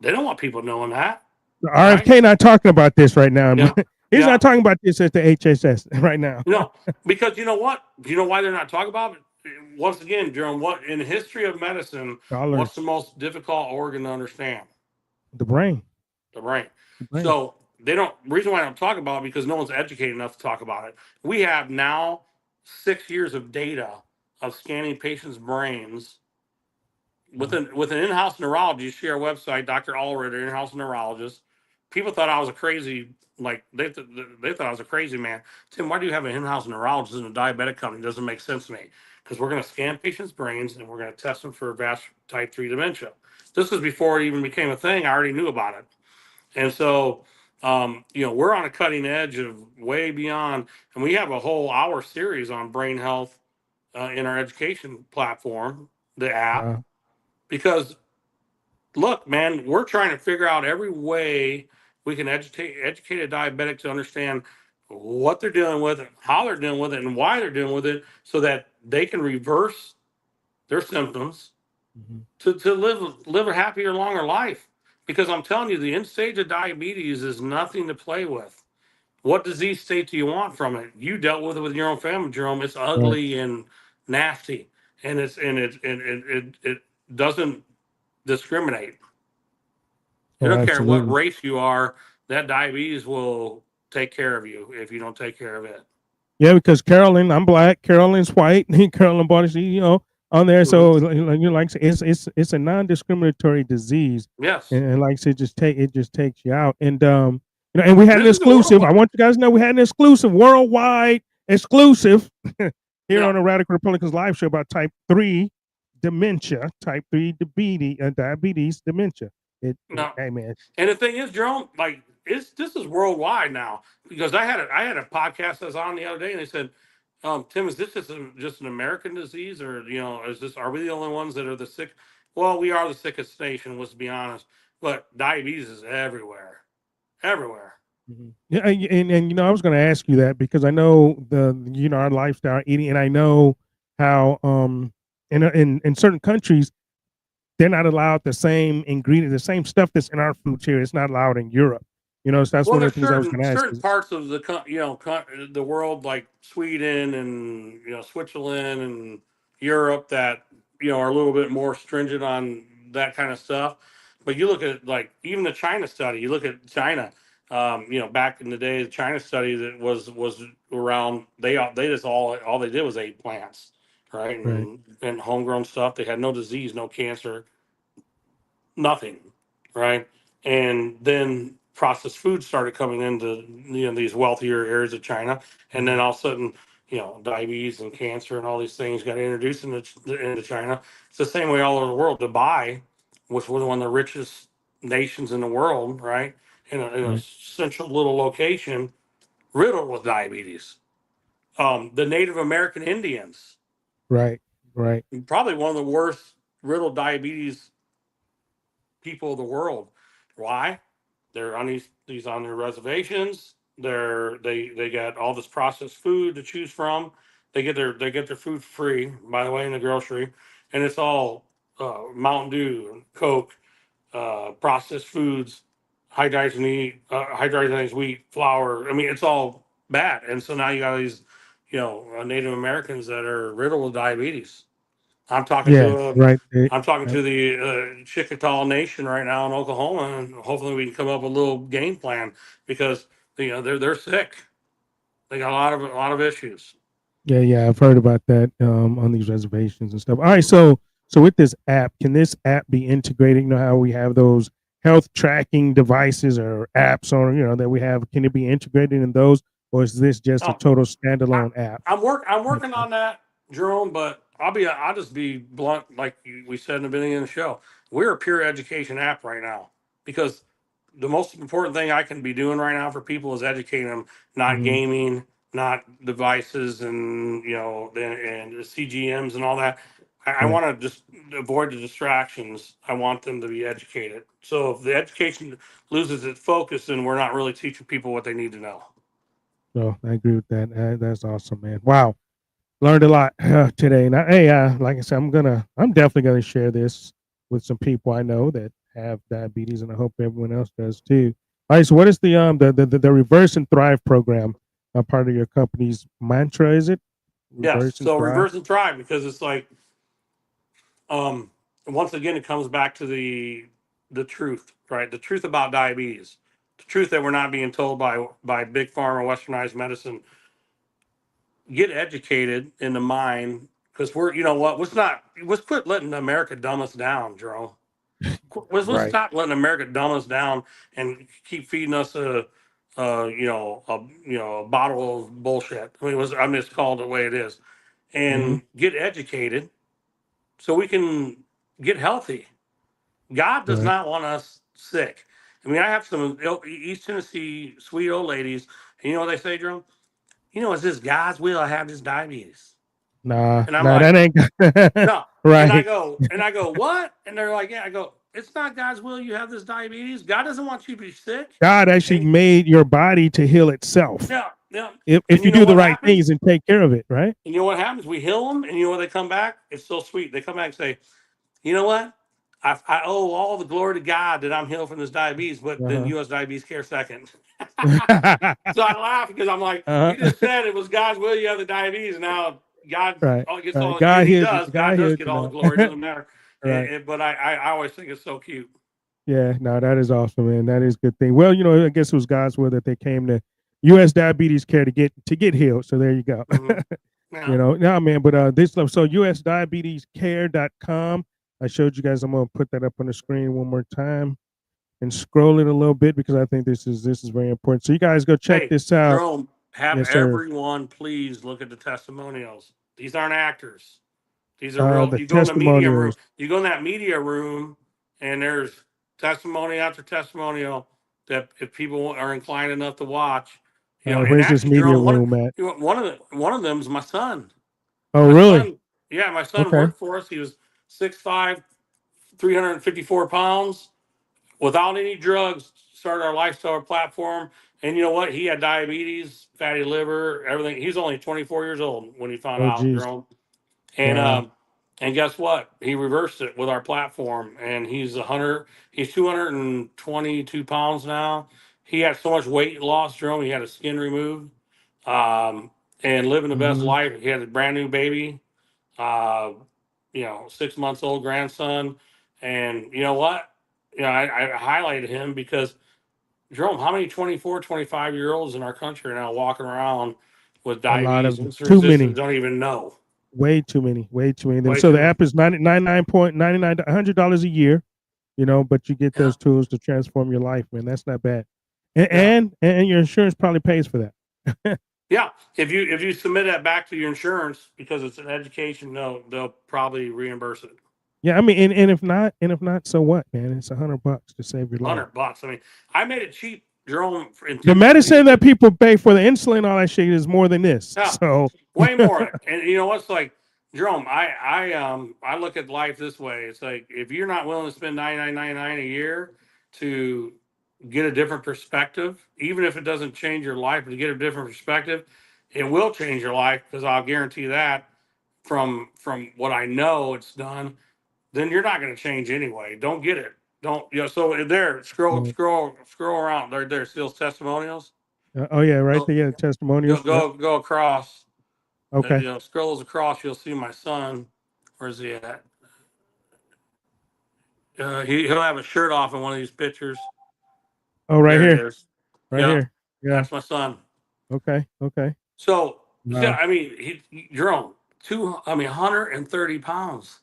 They don't want people knowing that, right? RFK not talking about this right now. Yeah. He's Yeah. not talking about this at the HSS right now. No, because you know what? Do you know why they're not talking about it? Once again, Jerome, what in the history of medicine, what's the Dollars, most difficult organ to understand? the brain, The brain. the brain. So they don't. Reason why I don't talk about it because no one's educated enough to talk about it. We have now 6 years of data of scanning patients' brains with an in-house neurologist. Share our website, Dr. Allred, in-house neurologist. People thought I was a crazy. Like they thought I was a crazy man. Tim, why do you have an in-house neurologist in a diabetic company? It doesn't make sense to me because we're going to scan patients' brains and we're going to test them for vascular type 3 dementia. This was before it even became a thing. I already knew about it. And so, we're on a cutting edge of way beyond, and we have a whole hour series on brain health in our education platform, the app, Wow. because look, man, we're trying to figure out every way we can educate a diabetic to understand what they're dealing with, how they're dealing with it, and why they're dealing with it, so that they can reverse their symptoms Mhm. to live a happier, longer life. Because I'm telling you, the end stage of diabetes is nothing to play with. What disease state do you want from it? You dealt with it with your own family, Jerome. It's Right. ugly and nasty, and it doesn't discriminate. You Oh, don't care what absolutely. race you are. That diabetes will take care of you if you don't take care of it. Yeah, because Carolyn, I'm black. Carolyn's white. Carolyn bought on there. Mhm. So like I said, it's a non-discriminatory disease, Yes, and like I said, it just takes you out. And and we had and an this is the exclusive. I worldwide. want you guys to know we had an exclusive, worldwide exclusive here Yeah, on the Radical Republicans live show about type 3 dementia, type 3 diabetes dementia. no. Hey man, And the thing is, Jerome, like this is worldwide now because I had a podcast that's on the other day, and they said, Tim, is this just an American disease, or are we the only ones that are the sick? Well, we are the sickest nation, let's be honest. But diabetes is everywhere, everywhere. mhm. Yeah, and I was going to ask you that because I know our lifestyle eating, and I know how in certain countries they're not allowed the same ingredient, the same stuff that's in our foods here. It's not allowed in Europe. So that's Well, one of there's the things I was certain going to ask. certain parts of the world like Sweden and Switzerland and Europe that are a little bit more stringent on that kind of stuff. But you look at like even the China study. You look at China. Back in the day, the China study that was around. They just all they did was ate plants, right, Right, and homegrown stuff. They had no disease, no cancer, nothing, right? And then processed foods started coming into these wealthier areas of China, and then mhm, all of a sudden, diabetes and cancer and all these things got introduced into China. It's the same way all over the world. Dubai, which was one of the richest nations in the world, right, in a right. central little location, riddled with diabetes. The Native American Indians, Right. Right. probably one of the worst riddled diabetes people of the world. Why? They're on these on their reservations. They got all this processed food to choose from. They get their food free, by the way, in the grocery, and it's all Mountain Dew, and Coke, processed foods, hydrogenated wheat, flour. I mean, it's all bad. And so now you got these, Native Americans that are riddled with diabetes. I'm talking Yeah. to Right. I'm talking Right. to the Chickasaw Nation right now in Oklahoma, and hopefully we can come up with a little game plan because they're sick. They got a lot of issues. Yeah, yeah, I've heard about that on these reservations and stuff. All right, so with this app, can this app be integrated? You know how we have those health tracking devices or apps on, that we have. Can it be integrated in those, or is this just a Oh, total I, standalone app? I'm working Okay. on that, Jerome. But I'll just be blunt, like we said in the beginning of the show. We're a pure education app right now because the most important thing I can be doing right now for people is educating them, not Mhm. gaming, not devices, and and the CGMs and all that. I Right. want to just avoid the distractions. I want them to be educated. So if the education loses its focus, then we're not really teaching people what they need to know. So I agree with that. That's awesome, man. Wow, learned a lot today. Now, hey, like I said, I'm definitely gonna share this with some people I know that have diabetes, and I hope everyone else does too. All right, so what is the Reverse and Thrive program? A part of your company's mantra, is it? Yes. Reverse and So Thrive. reverse and thrive because it's like um once again it comes back to the truth, right? The truth about diabetes. The truth that we're not being told by big pharma, westernized medicine. Get educated in the mind because we're you know what let's quit letting America dumb us down, Jerome. Let's Right. stop letting America dumb us down and keep feeding us a bottle of bullshit. I'm just called the way it is, Hmm. and get educated so we can get healthy. God does Right. not want us sick. I mean, I have some East Tennessee sweet old ladies, and you know what they say, Jerome? It's this God's will I have this diabetes. Nah, And I'm nah, like, that ain't no. right. And I go, what? And they're like, yeah. I go, it's not God's will you have this diabetes. God doesn't want you to be sick. God actually And made your body to heal itself yeah, yeah. if And you you know do the what right happens? things and take care of it. Right. And you know what happens? We heal them, and you know what they come back? It's so sweet. They come back and say, you know what? I owe all the glory to God that I'm healed from this diabetes, but then Uh U.S. Diabetes Care second. huh. So I laugh because I'm like, you Uh-huh. just said it was God's will you have the diabetes, and now God Right, gets right. all, and God He heals you. does. God God does heals get you all the now. glory. It doesn't matter. Right. But I always think it's so cute. Yeah, no, that is awesome, man. That is a good thing. Well, I guess it was God's will that they came to U.S. Diabetes Care to get healed. So there you go. Hmm. Yeah. No, man. But this stuff. So usdiabetescare.com. I showed you guys. I'm gonna put that up on the screen one more time and scroll it a little bit because I think this is very important. So you guys go check Hey, this out. Jerome, have Yes, sir. everyone please look at the testimonials. These aren't actors. These are real. The You go in the media room. testimonials. You go in that media room, and there's testimony after testimonial that if people are inclined enough to watch, and Where's this actually, media Jerome, room at? one of them's my son. Oh, My really? son, yeah, my son Okay. worked for us. He was 6'5", 354 pounds, without any drugs. Started our lifestyle platform, and you know what? He had diabetes, fatty liver, everything. He's only 24 years old when he found Oh, out, geez. Jerome. And Wow. guess what? He reversed it with our platform, and he's 100. He's 222 pounds now. He had so much weight loss, Jerome. He had his skin removed, um, and living the best Hmm. life. He had a brand new baby, uh, 6 months old grandson, and you know what? I highlighted him because Jerome, how many 24, 25 year olds in our country are now walking around with A lot diabetes, of insulin too resistance, many. don't even know? Way too many. Way too many of them. Way So too the many. app is 99.99 $100 a year. But you get Yeah. those tools to transform your life, man. That's not bad. And Yeah. and your insurance probably pays for that. Yeah, if you submit that back to your insurance because it's an education, they'll probably reimburse it. Yeah, I mean, and if not, so what, man? It's $100 to save your life. $100. I mean, I made it cheap. Jerome, The medicine that people pay for the insulin, all that shit is more than this. Yeah. So way more. And you know what's like, Jerome, I look at life this way. It's like if you're not willing to spend $99.99 a year to get a different perspective, even if it doesn't change your life, but to get a different perspective, it will change your life because I'll guarantee that from what I know it's done. Then you're not going to change anyway. Don't get it. Don't So there, scroll around. There, Steele's testimonials. oh yeah, right Go there, yeah, testimonials. go across. Okay. Scrolls across, you'll see my son. Where's he at? He'll have a shirt off in one of these pictures. Oh, right There here. it is. Right Yeah. here. Yeah. That's my son. Okay. So, Wow. yeah, I mean, Jerome, 130 pounds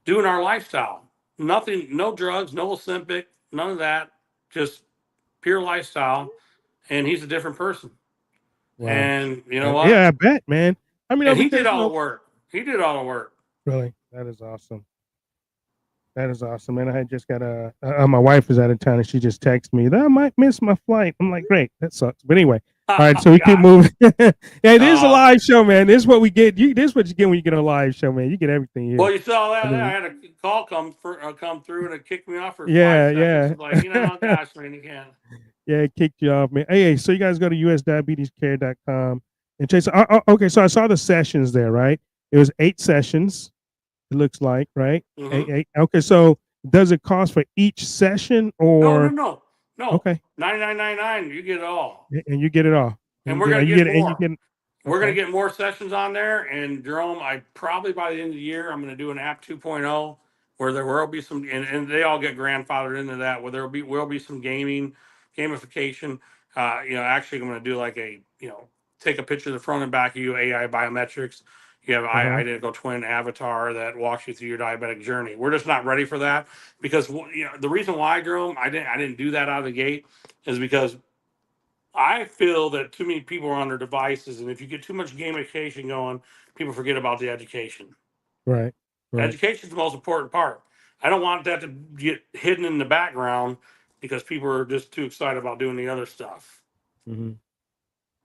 doing our lifestyle. Nothing, no drugs, no Ozempic, none of that. Just pure lifestyle. And he's a different person. Wow. And you know what? Yeah, I bet, man. I mean, And he because, did all the work. He did all the work. Really, that is awesome. That is awesome, man. I had just got my wife is out of town, and she just texted me that I might miss my flight. I'm like, great, that sucks. But anyway, all right, so we keep moving. Yeah, this is a live show, man. This is what we get. This is what you get when you get on a live show, man. You get everything here. Well, you saw that. I had a call come through, and it kicked me off for 5 seconds. Like, gosh, man, you can't. Yeah, it kicked you off, man. Hey, so you guys go to usdiabetescare.com and chase. Okay, so I saw the sessions there, right? It was 8 sessions. It looks like, right? Mhm. Eight. Okay, so does it cost for each session or No. Okay. $99.99, you get it all. And you get it all. And we're gonna get more. We're gonna get more sessions on there. And Jerome, I probably by the end of the year, I'm gonna do an app 2.0 where there will be some, and they all get grandfathered into that. Where there will be some gamification. Actually, I'm gonna do like take a picture of the front and back of you, AI biometrics. You have identical twin avatar that walks you through your diabetic journey. We're just not ready for that because the reason why, Jerome, I didn't do that out of the gate is because I feel that too many people are on their devices, and if you get too much gamification going, people forget about the education. Right. Education is the most important part. I don't want that to get hidden in the background because people are just too excited about doing the other stuff. Mm-hmm.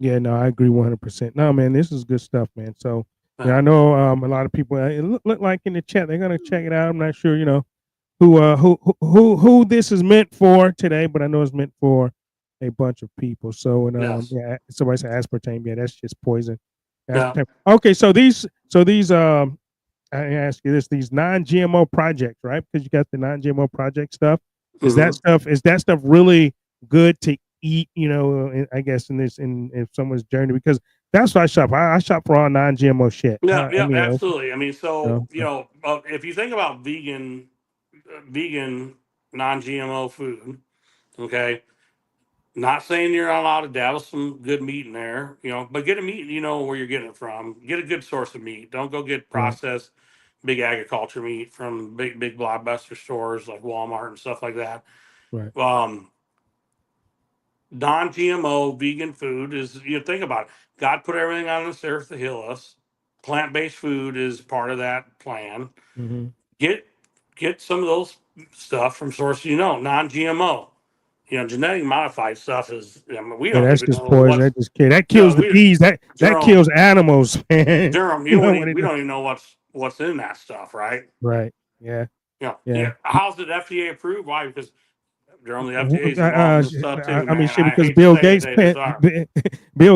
Yeah, no, I agree 100%. No, man, this is good stuff, man. So I know a lot of people. It look like in the chat they're gonna check it out. I'm not sure, who this is meant for today, but I know it's meant for a bunch of people. So yeah, somebody said aspartame. Yeah, that's just poison. Aspartame. Yeah. Okay, so these I ask you this: these non-GMO projects, right? Because you got the non-GMO project stuff. Is that stuff really good to eat? I guess in someone's journey, because that's what I shop. I shop for all non-GMO shit. Yeah, absolutely. I mean, so if you think about vegan non-GMO food, okay. Not saying you're not allowed to dabble some good meat in there, but get a meat where you're getting it from. Get a good source of meat. Don't go get processed big agriculture meat from big blockbuster stores like Walmart and stuff like that. Right. Non-GMO vegan food is, think about it. God put everything on this earth to heal us. Plant-based food is part of that plan. Mm-hmm. Get some of those stuff from sources non-GMO. Genetic modified stuff is. We don't. That's just poison. That kills the bees. That kills animals, man. Jerome, we don't even know what's in that stuff, right? Right. Yeah. Yeah. How's it FDA approved? Why? Because Jerome, the FDA is involved in stuff too. I mean, shit, because Bill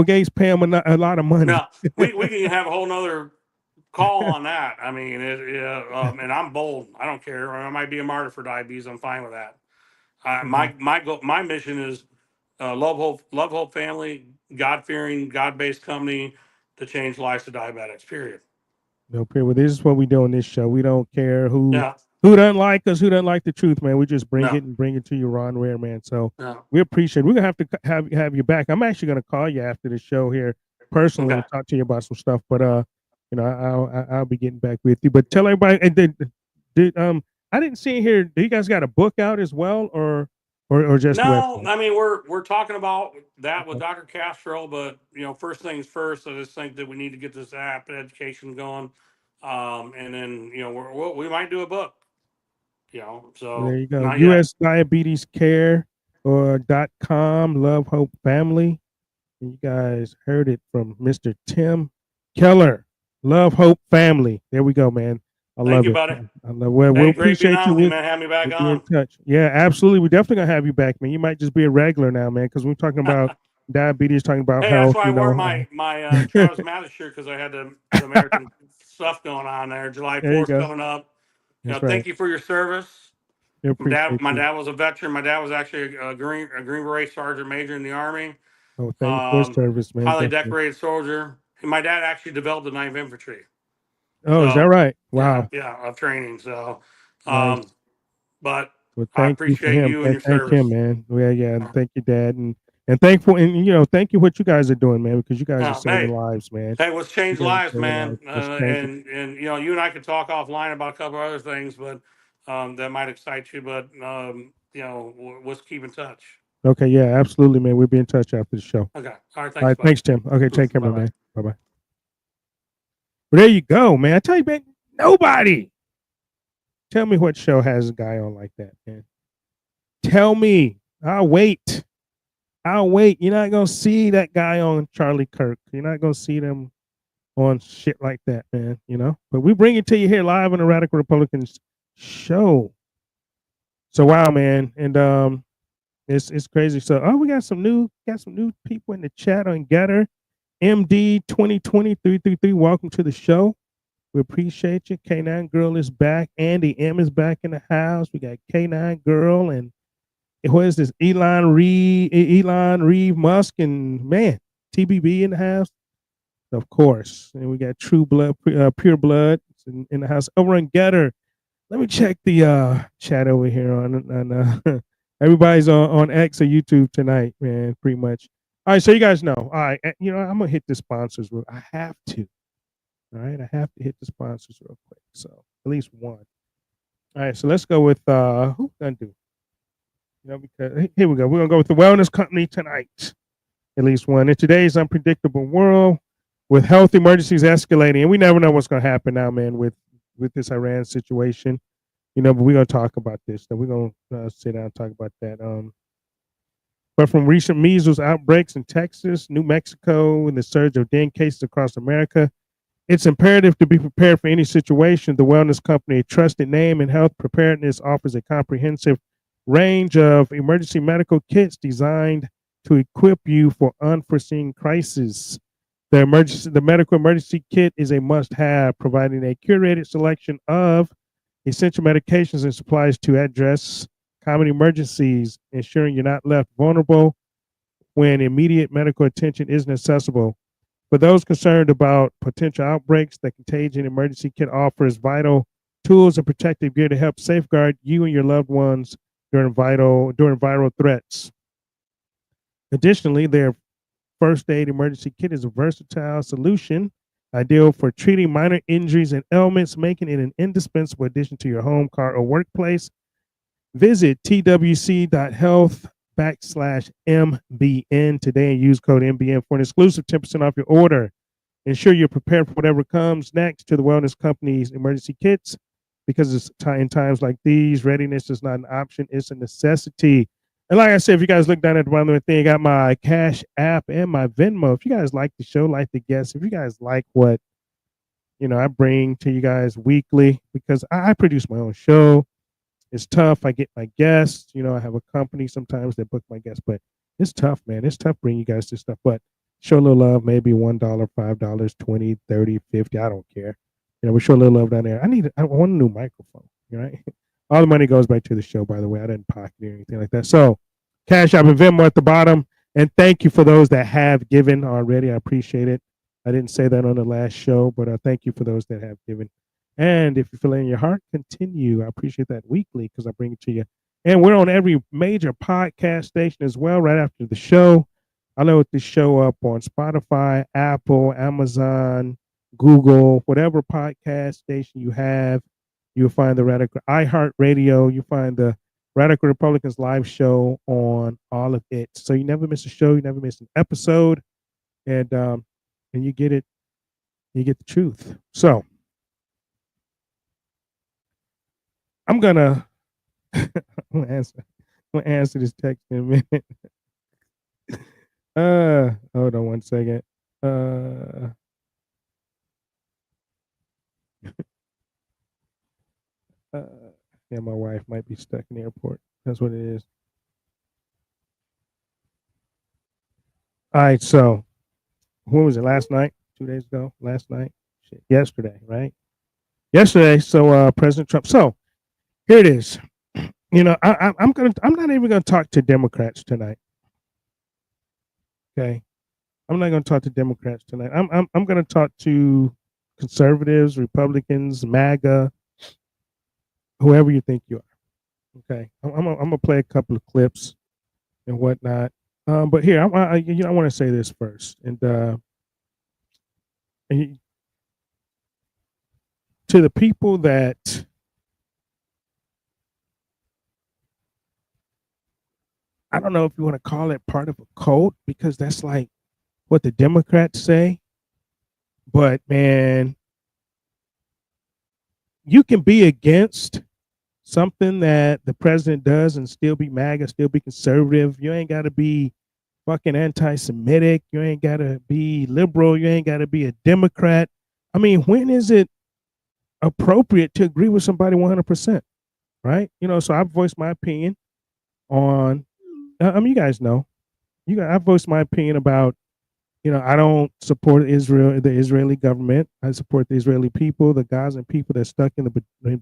Gates pay them a lot of money. No, we can have a whole nother call on that. I mean, and I'm bold. I don't care. I might be a martyr for diabetes. I'm fine with that. My mission is love hope family, God fearing, God based company to change lives of diabetics. Period. No, period. Well, this is what we do on this show. We don't care who doesn't like us, who doesn't like the truth, man. We just bring it to you, Ron Rare, man. So we appreciate it. We're gonna have to have you back. I'm actually gonna call you after the show here personally and talk to you about some stuff. But I'll be getting back with you. But tell everybody, and I didn't see here. Do you guys got a book out as well, or just no? I mean, we're talking about that with Dr. Castro, but first things first. I just think that we need to get this app education going, and then we might do a book. So there you go. U.S. Diabetes Care. or .com, Love Hope Family. And you guys heard it from Mr. Tim Keller. Love Hope Family. There we go, man. I Thank love you, it. buddy. I love. Well, we'll Hey, great being appreciate you. on with you, man. Have me back We'll be in on. touch. Yeah, absolutely. We're definitely gonna have you back, man. You might just be a regular now, man, because we're talking about diabetes, talking about Hey, that's health. why I You wore know. my Travis Mathis shirt because I had the American stuff going on there. July There you 4th go. coming up. That's right. Thank you for your service. I appreciate My you. dad was a veteran. My dad was actually a Green Beret sergeant major in the Army. Oh, thank you for service, man. Highly Definitely. decorated soldier. And my dad actually developed the 9th Infantry. Oh, is that So right? yeah, Wow. yeah, of training. So, Nice. um, but Well, I thank you for appreciate him. you and your Thank him, service. man. Well, yeah, and thank you, Dad, and thankful, and thank you what you guys are doing, man, because you guys are saving Hey, lives, man. hey, let's You change guys are lives, saving man. lives. Let's change it. And you and I could talk offline about a couple other things, but that might excite you. But let's keep in touch. Okay, yeah, absolutely, man. We'll be in touch after the show. Okay. All right. All Thanks, right, buddy. thanks, Tim. Okay, take care, Bye my bye. man. Bye bye. Well, there you go, man. I tell you, man, nobody. Tell me what show has a guy on like that, man. Tell me. I'll wait. I'll wait. You're not gonna see that guy on Charlie Kirk. You're not gonna see them on shit like that, man. But we bring it to you here live on the Radical Republicans show. So wow, man, and it's crazy. So we got some new people in the chat on GETTR. MD 202333. Welcome to the show. We appreciate you. K9 Girl is back. Andy M is back in the house. We got K9 Girl and what is this? Elon Reeve Musk and man, TBB in the house. Of course. And we got True Blood, Pure Blood in the house. Over on GETTR. Let me check the chat over here on everybody's on X or YouTube tonight, man, pretty much. All right, so you guys know. All right, I'm gonna hit the sponsors. I have to. All right, I have to hit the sponsors real quick. So at least one. All right, so let's go with who we gonna do? Because here we go. We're gonna go with the wellness company tonight. At least one. In today's unpredictable world, with health emergencies escalating, and we never know what's gonna happen now, man, with this Iran situation. But we're gonna talk about this. So we're gonna sit down and talk about that. But from recent measles outbreaks in Texas, New Mexico, and the surge of dengue cases across America, it's imperative to be prepared for any situation. The Wellness Company, a trusted name in health preparedness, offers a comprehensive range of emergency medical kits designed to equip you for unforeseen crises. The medical emergency kit is a must-have, providing a curated selection of essential medications and supplies to address common emergencies, ensuring you're not left vulnerable when immediate medical attention isn't accessible. For those concerned about potential outbreaks, the Contagion Emergency Kit offers vital tools and protective gear to help safeguard you and your loved ones during viral threats. Additionally, their first aid emergency kit is a versatile solution ideal for treating minor injuries and ailments, making it an indispensable addition to your home, car, or workplace. Visit twc.health/MBN today and use code MBN for an exclusive 10% off your order. Ensure you're prepared for whatever comes next to the Wellness Company's emergency kits, because it's in times like these, readiness is not an option, it's a necessity. And like I said, if you guys look down at the bottom of the thing, I got my Cash App and my Venmo. If you guys like the show, like the guests, if you guys like what I bring to you guys weekly, because I produce my own show. It's tough. I get my guests. I have a company sometimes that book my guests, but it's tough, man. It's tough bringing you guys this stuff. But show a little love, maybe $1, $5, 20, 30, 50. I don't care. We show a little love down there. I want a new microphone, right? All the money goes back to the show, by the way. I didn't pocket it or anything like that. So Cash App and Venmo at the bottom. And thank you for those that have given already. I appreciate it. I didn't say that on the last show, but thank you for those that have given. And if you feel it in your heart, continue. I appreciate that weekly because I bring it to you. And we're on every major podcast station as well right after the show. I load this show up on Spotify, Apple, Amazon, Google, whatever podcast station you have. You'll find the Radical iHeartRadio. You find the Radical Republicans live show on all of it. So you never miss a show. You never miss an episode. And you get it. You get the truth. So I'm gonna answer gonna answer this text in a minute. Hold on one second. Yeah, my wife might be stuck in the airport. That's what it is. All right, so when was it? Last night? 2 days ago? Last night? Shit, yesterday, right? Yesterday. So President Trump. So here it is. I'm not even gonna talk to Democrats tonight. Okay. I'm not gonna talk to Democrats tonight. I'm gonna talk to conservatives, Republicans, MAGA, whoever you think you are. Okay. I'm gonna play a couple of clips and whatnot. But here, I want to say this first, and to the people that I don't know if you want to call it part of a cult, because that's like what the Democrats say. But man, you can be against something that the president does and still be MAGA, still be conservative. You ain't got to be fucking anti-Semitic. You ain't got to be liberal. You ain't got to be a Democrat. I mean, when is it appropriate to agree with somebody 100%? Right? So I've voiced my opinion on. You guys know. I've voiced my opinion about. I don't support Israel, the Israeli government. I support the Israeli people, the Gazan people that's stuck in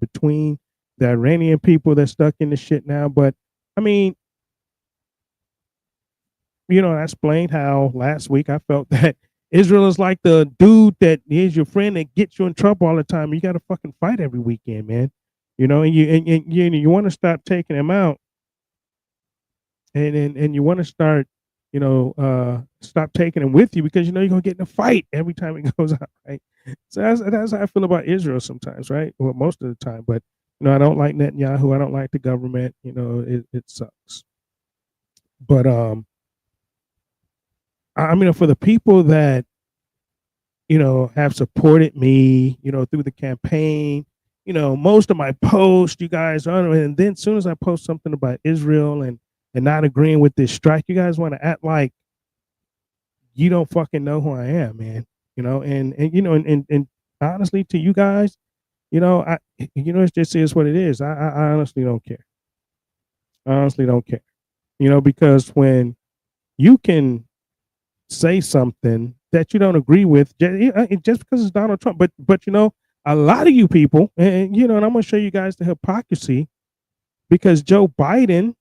between, the Iranian people that's stuck in the shit now. But I mean, I explained how last week I felt that Israel is like the dude that is your friend that gets you in trouble all the time. You got to fucking fight every weekend, man. And you want to stop taking him out, and you want to start, stop taking him with you, because you're gonna get in a fight every time it goes out, right? So that's how I feel about Israel sometimes, right? Well, most of the time. But I don't like Netanyahu. I don't like the government. It sucks. But I mean, for the people that have supported me, through the campaign, most of my posts, you guys are, and then as soon as I post something about Israel and not agreeing with this strike, you guys want to act like you don't fucking know who I am, man. And honestly, to you guys, it just is what it is. I honestly don't care. I honestly don't care. Because when you can say something that you don't agree with just because it's Donald Trump, but a lot of you people, and I'm gonna show you guys the hypocrisy, because Joe Biden,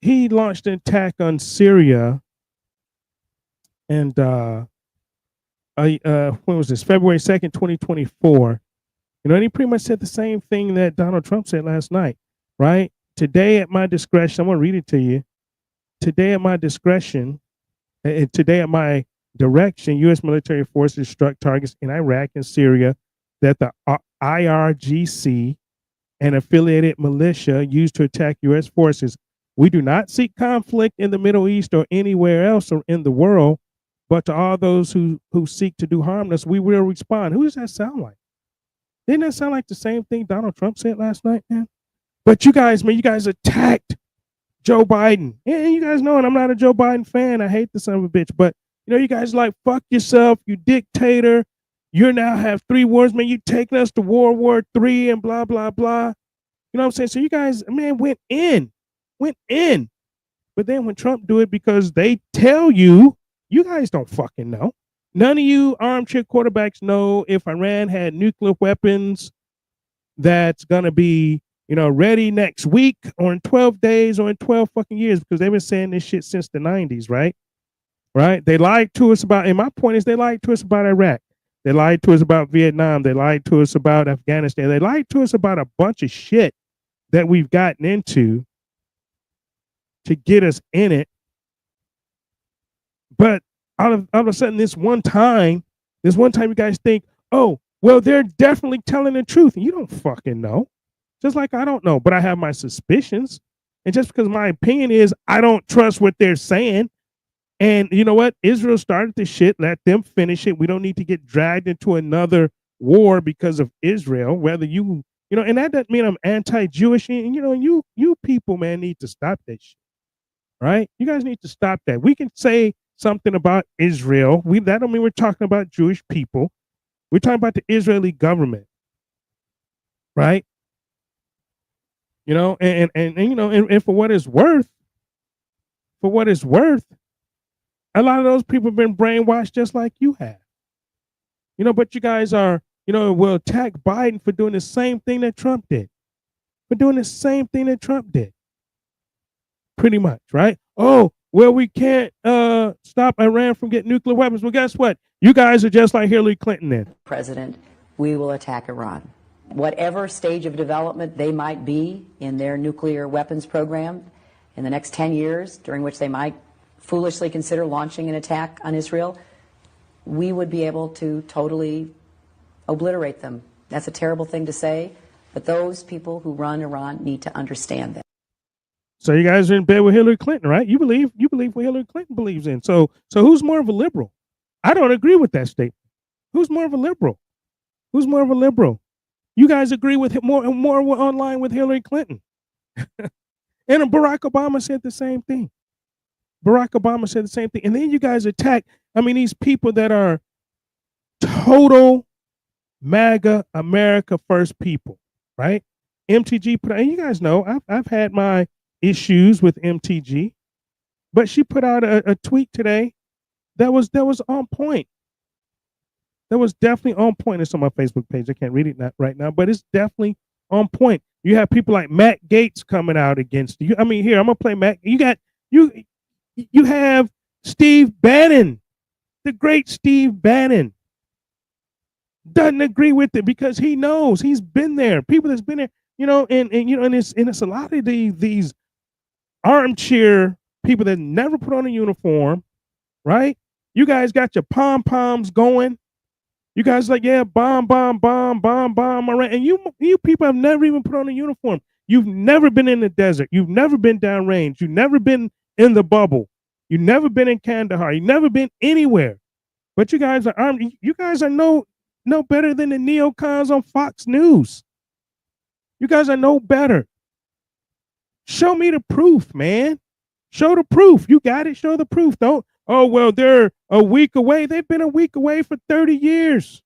he launched an attack on Syria, and when was this? February 2nd, 2024. And he pretty much said the same thing that Donald Trump said last night, right? Today at my discretion, I'm gonna read it to you. Today at my discretion, and today at my direction, U.S. military forces struck targets in Iraq and Syria that the IRGC and affiliated militia used to attack U.S. forces. We do not seek conflict in the Middle East or anywhere else or in the world, but to all those who seek to do harm to us, we will respond. Who does that sound like? Didn't that sound like the same thing Donald Trump said last night, man? But you guys attacked Joe Biden. And you guys know it. I'm not a Joe Biden fan. I hate the son of a bitch. But, you guys like, fuck yourself, you dictator. You now have 3 wars, man. You taking us to World War III and blah, blah, blah. You know what I'm saying? So you guys, man, went in. But then when Trump do it because they tell you, you guys don't fucking know. None of you armchair quarterbacks know if Iran had nuclear weapons that's going to be, ready next week or in 12 days or in 12 fucking years, because they've been saying this shit since the 90s, right? Right? They lied to us about, and my point is they lied to us about Iraq. They lied to us about Vietnam. They lied to us about Afghanistan. They lied to us about a bunch of shit that we've gotten into to get us in it. But all of a sudden, this one time you guys think, oh, well, they're definitely telling the truth. And you don't fucking know. Just like I don't know, but I have my suspicions. And just because my opinion is I don't trust what they're saying. And you know what? Israel started the shit. Let them finish it. We don't need to get dragged into another war because of Israel. Whether you and that doesn't mean I'm anti-Jewish. And you people, man, need to stop that shit. Right? You guys need to stop that. We can say something about Israel. That don't mean we're talking about Jewish people. We're talking about the Israeli government. Right? And for what it's worth, a lot of those people have been brainwashed just like you have. But you guys will attack Biden for doing the same thing that Trump did. Pretty much, right? Oh, well, we can't stop Iran from getting nuclear weapons. Well, guess what? You guys are just like Hillary Clinton then. President, we will attack Iran. Whatever stage of development they might be in their nuclear weapons program in the next 10 years, during which they might foolishly consider launching an attack on Israel, we would be able to totally obliterate them. That's a terrible thing to say, but those people who run Iran need to understand that. So you guys are in bed with Hillary Clinton, right? You believe what Hillary Clinton believes in. So who's more of a liberal? I don't agree with that statement. Who's more of a liberal? You guys agree with more online with Hillary Clinton. And Barack Obama said the same thing. And then you guys attack, these people that are total MAGA America first people, right? MTG put out, and you guys know I've had my issues with MTG, but she put out a tweet today that was on point. That was definitely on point. It's on my Facebook page. I can't read it right now, but it's definitely on point. You have people like Matt Gaetz coming out against you. Here, I'm gonna play Matt. You have Steve Bannon, the great Steve Bannon. Doesn't agree with it because he knows he's been there. People that's been there, and it's a lot of these armchair people that never put on a uniform, right? You guys got your pom-poms going. You guys like, yeah, bomb, around. And you people have never even put on a uniform. You've never been in the desert. You've never been downrange. You've never been in the bubble. You've never been in Kandahar. You've never been anywhere. But you guys are armed. You guys are no better than the neocons on Fox News. You guys are no better. Show me the proof, man. Show the proof. You got it. Show the proof. Don't. Oh, well, they're a week away. They've been a week away for 30 years.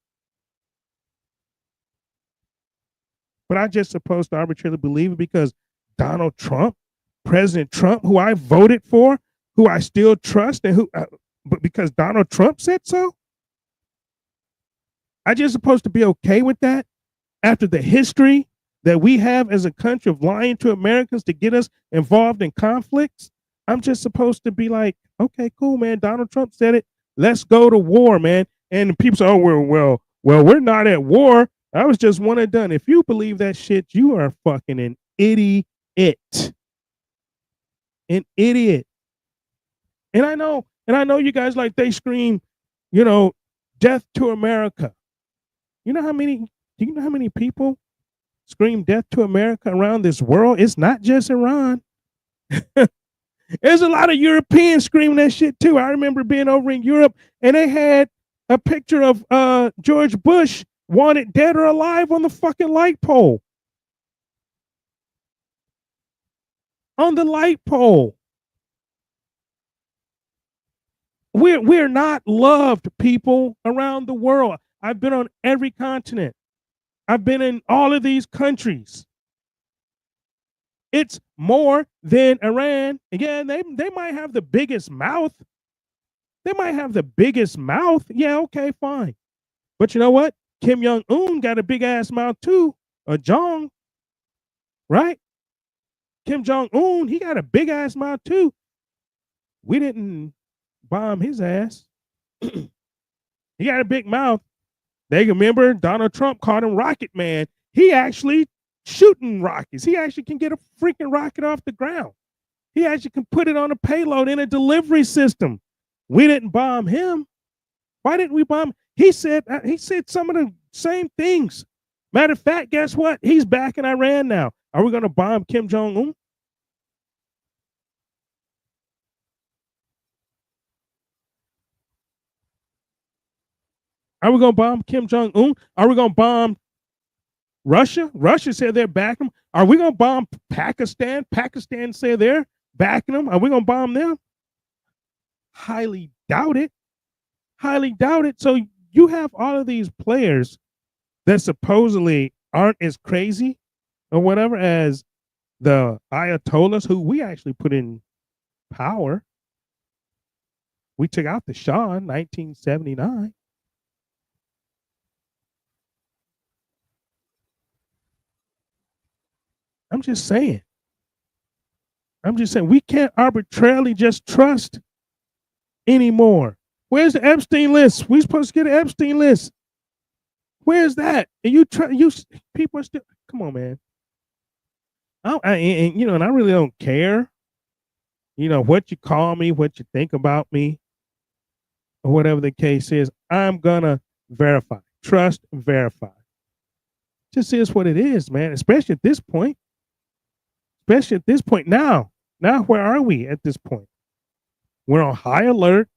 But I just supposed to arbitrarily believe it because Donald Trump, President Trump, who I voted for, who I still trust, and but because Donald Trump said so? I just supposed to be okay with that after the history that we have as a country of lying to Americans to get us involved in conflicts? I'm just supposed to be like, okay, cool, man. Donald Trump said it. Let's go to war, man. And people say, oh, well, we're not at war. I was just one and done. If you believe that shit, you are fucking an idiot. An idiot. And I know you guys like they scream, death to America. Do you know how many people scream death to America around this world? It's not just Iran. There's a lot of Europeans screaming that shit too. I remember being over in Europe and they had a picture of George Bush wanted dead or alive on the fucking light pole. On the light pole. We're not loved, people, around the world. I've been on every continent. I've been in all of these countries. It's more than Iran. Again, they might have the biggest mouth. Yeah, okay, fine. But you know what? Kim Jong-un got a big ass mouth too. Or Jong, right? Kim Jong-un, he got a big ass mouth too. We didn't bomb his ass. He got a big mouth. They remember Donald Trump called him Rocket Man. He actually shooting rockets. He actually can get a freaking rocket off the ground. He actually can put it on a payload in a delivery system. We didn't bomb him. Why didn't we bomb? He said some of the same things. Matter of fact, guess what? He's back in Iran now. Are we going to bomb Kim Jong-un? Are we going to bomb Kim Jong-un? Are we going to bomb Russia said they're backing them. Are we going to bomb Pakistan? Pakistan said they're backing them. Are we going to bomb them? Highly doubt it. Highly doubt it. So you have all of these players that supposedly aren't as crazy or whatever as the Ayatollahs, who we actually put in power. We took out the Shah in 1979. I'm just saying. We can't arbitrarily just trust anymore. Where's the Epstein list? We supposed to get an Epstein list. Where's that? And you people are still, come on, man. And I really don't care, what you call me, what you think about me, or whatever the case is. I'm gonna verify, trust, verify. Just is what it is, man. Especially at this point. Now, where are we at this point? We're on high alert.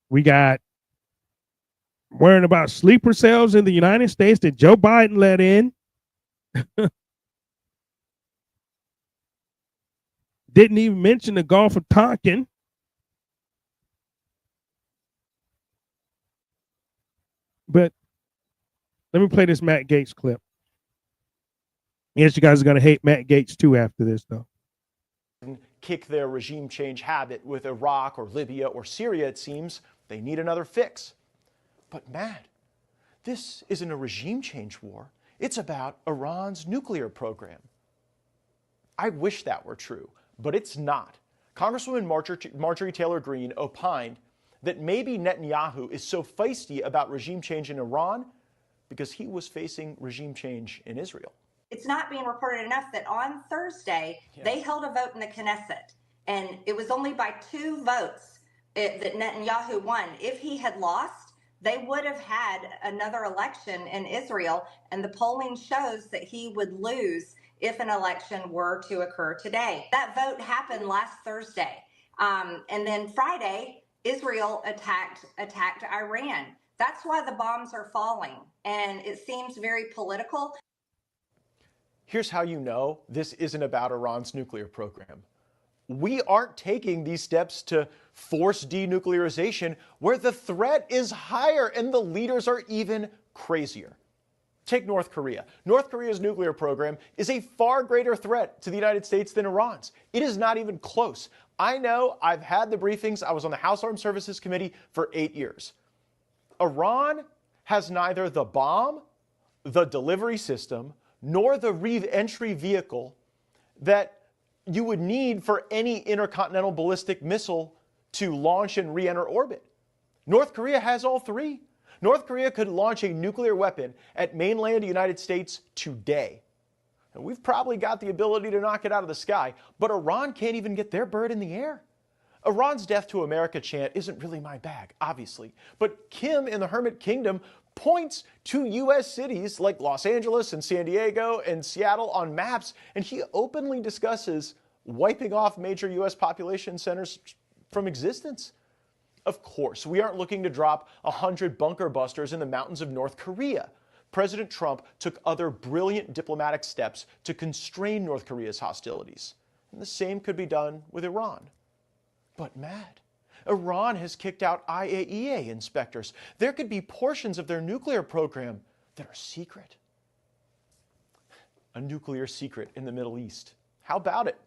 We got worrying about sleeper cells in the United States that Joe Biden let in. Didn't even mention the Gulf of Tonkin. But let me play this Matt Gaetz clip. Yes, you guys are going to hate Matt Gaetz too after this, though. Kick their regime change habit with Iraq or Libya or Syria, it seems. They need another fix. But Matt, this isn't a regime change war. It's about Iran's nuclear program. I wish that were true, but it's not. Congresswoman Marjorie Taylor Greene opined that maybe Netanyahu is so feisty about regime change in Iran because he was facing regime change in Israel. It's not being reported enough that on Thursday, they held a vote in the Knesset, and it was only by 2 votes that Netanyahu won. If he had lost, they would have had another election in Israel, and the polling shows that he would lose if an election were to occur today. That vote happened last Thursday. And then Friday, Israel attacked Iran. That's why the bombs are falling, and it seems very political. Here's how you know this isn't about Iran's nuclear program. We aren't taking these steps to force denuclearization where the threat is higher and the leaders are even crazier. Take North Korea. North Korea's nuclear program is a far greater threat to the United States than Iran's. It is not even close. I know, I've had the briefings. I was on the House Armed Services Committee for 8 years. Iran has neither the bomb, the delivery system, nor the re-entry vehicle that you would need for any intercontinental ballistic missile to launch and re-enter orbit. North Korea has all 3. North Korea could launch a nuclear weapon at mainland United States today. And we've probably got the ability to knock it out of the sky, but Iran can't even get their bird in the air. Iran's Death to America chant isn't really my bag, obviously, but Kim in the Hermit Kingdom points to U.S. cities like Los Angeles and San Diego and Seattle on maps, and he openly discusses wiping off major U.S. population centers from existence. Of course, we aren't looking to drop 100 bunker busters in the mountains of North Korea. President Trump took other brilliant diplomatic steps to constrain North Korea's hostilities, and the same could be done with Iran. But Matt, Iran has kicked out IAEA inspectors. There could be portions of their nuclear program that are secret. A nuclear secret in the Middle East. How about it?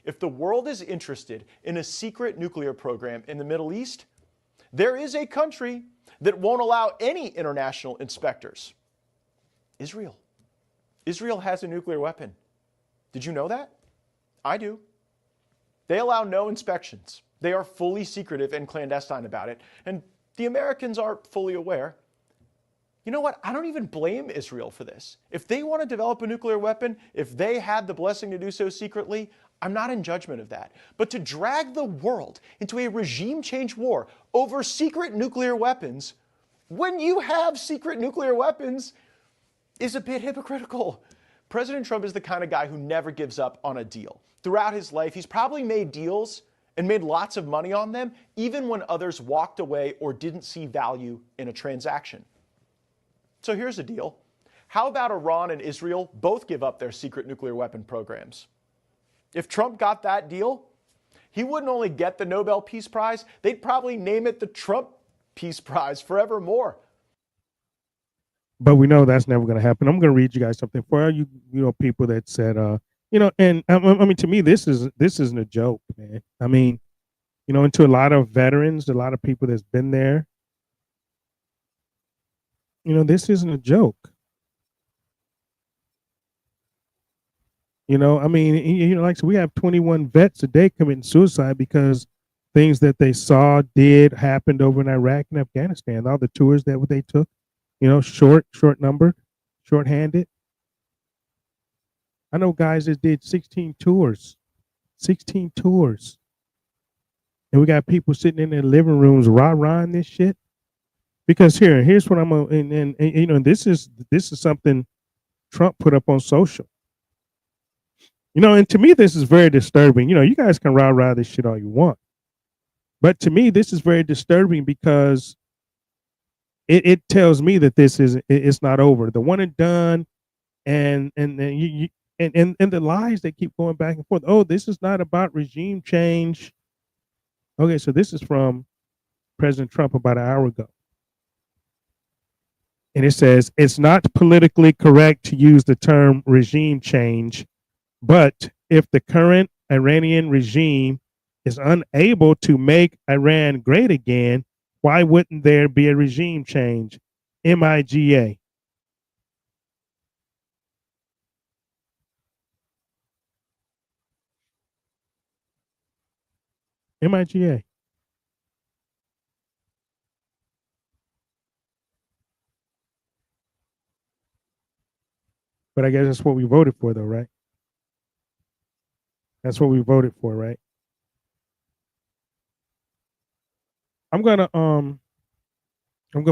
If the world is interested in a secret nuclear program in the Middle East, there is a country that won't allow any international inspectors. Israel. Israel has a nuclear weapon. Did you know that? I do. They allow no inspections. They are fully secretive and clandestine about it, and the Americans are fully aware. You know what? I don't even blame Israel for this. If they want to develop a nuclear weapon, if they had the blessing to do so secretly, I'm not in judgment of that. But to drag the world into a regime change war over secret nuclear weapons, when you have secret nuclear weapons, is a bit hypocritical. President Trump is the kind of guy who never gives up on a deal. Throughout his life, he's probably made deals and made lots of money on them, even when others walked away or didn't see value in a transaction. So here's the deal. How about Iran and Israel both give up their secret nuclear weapon programs? If Trump got that deal, he wouldn't only get the Nobel Peace Prize, they'd probably name it the Trump Peace Prize forevermore. But we know that's never going to happen. I'm going to read you guys something for you people that said, and I mean, to me, this isn't a joke, man. I mean, and to a lot of veterans, a lot of people that's been there, this isn't a joke. I mean, like so we have 21 vets a day committing suicide because things that they saw happened over in Iraq and Afghanistan. All the tours that they took, short-numbered, short-handed. I know guys that did 16 tours, and we got people sitting in their living rooms rah-rahing this shit. Because here's what I'm and this is something Trump put up on social. And to me, this is very disturbing. You guys can rah-rah this shit all you want. But to me, this is very disturbing because it tells me that it's not over. The one and done and the lies that keep going back and forth. Oh, this is not about regime change. Okay, so this is from President Trump about an hour ago. And it says, it's not politically correct to use the term regime change, but if the current Iranian regime is unable to make Iran great again, why wouldn't there be a regime change? MIGA. MIGA. But I guess that's what we voted for, though, right? That's what we voted for, right? I'm gonna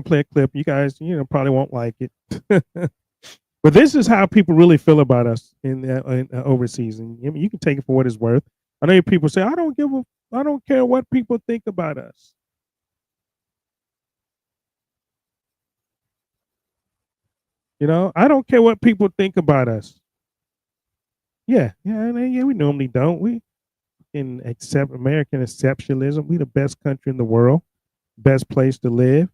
play a clip. You guys, probably won't like it, but this is how people really feel about us in overseas, and you can take it for what it's worth. I know people say I don't care what people think about us. I don't care what people think about us. Yeah, we normally don't. We accept American exceptionalism. We the best country in the world, best place to live.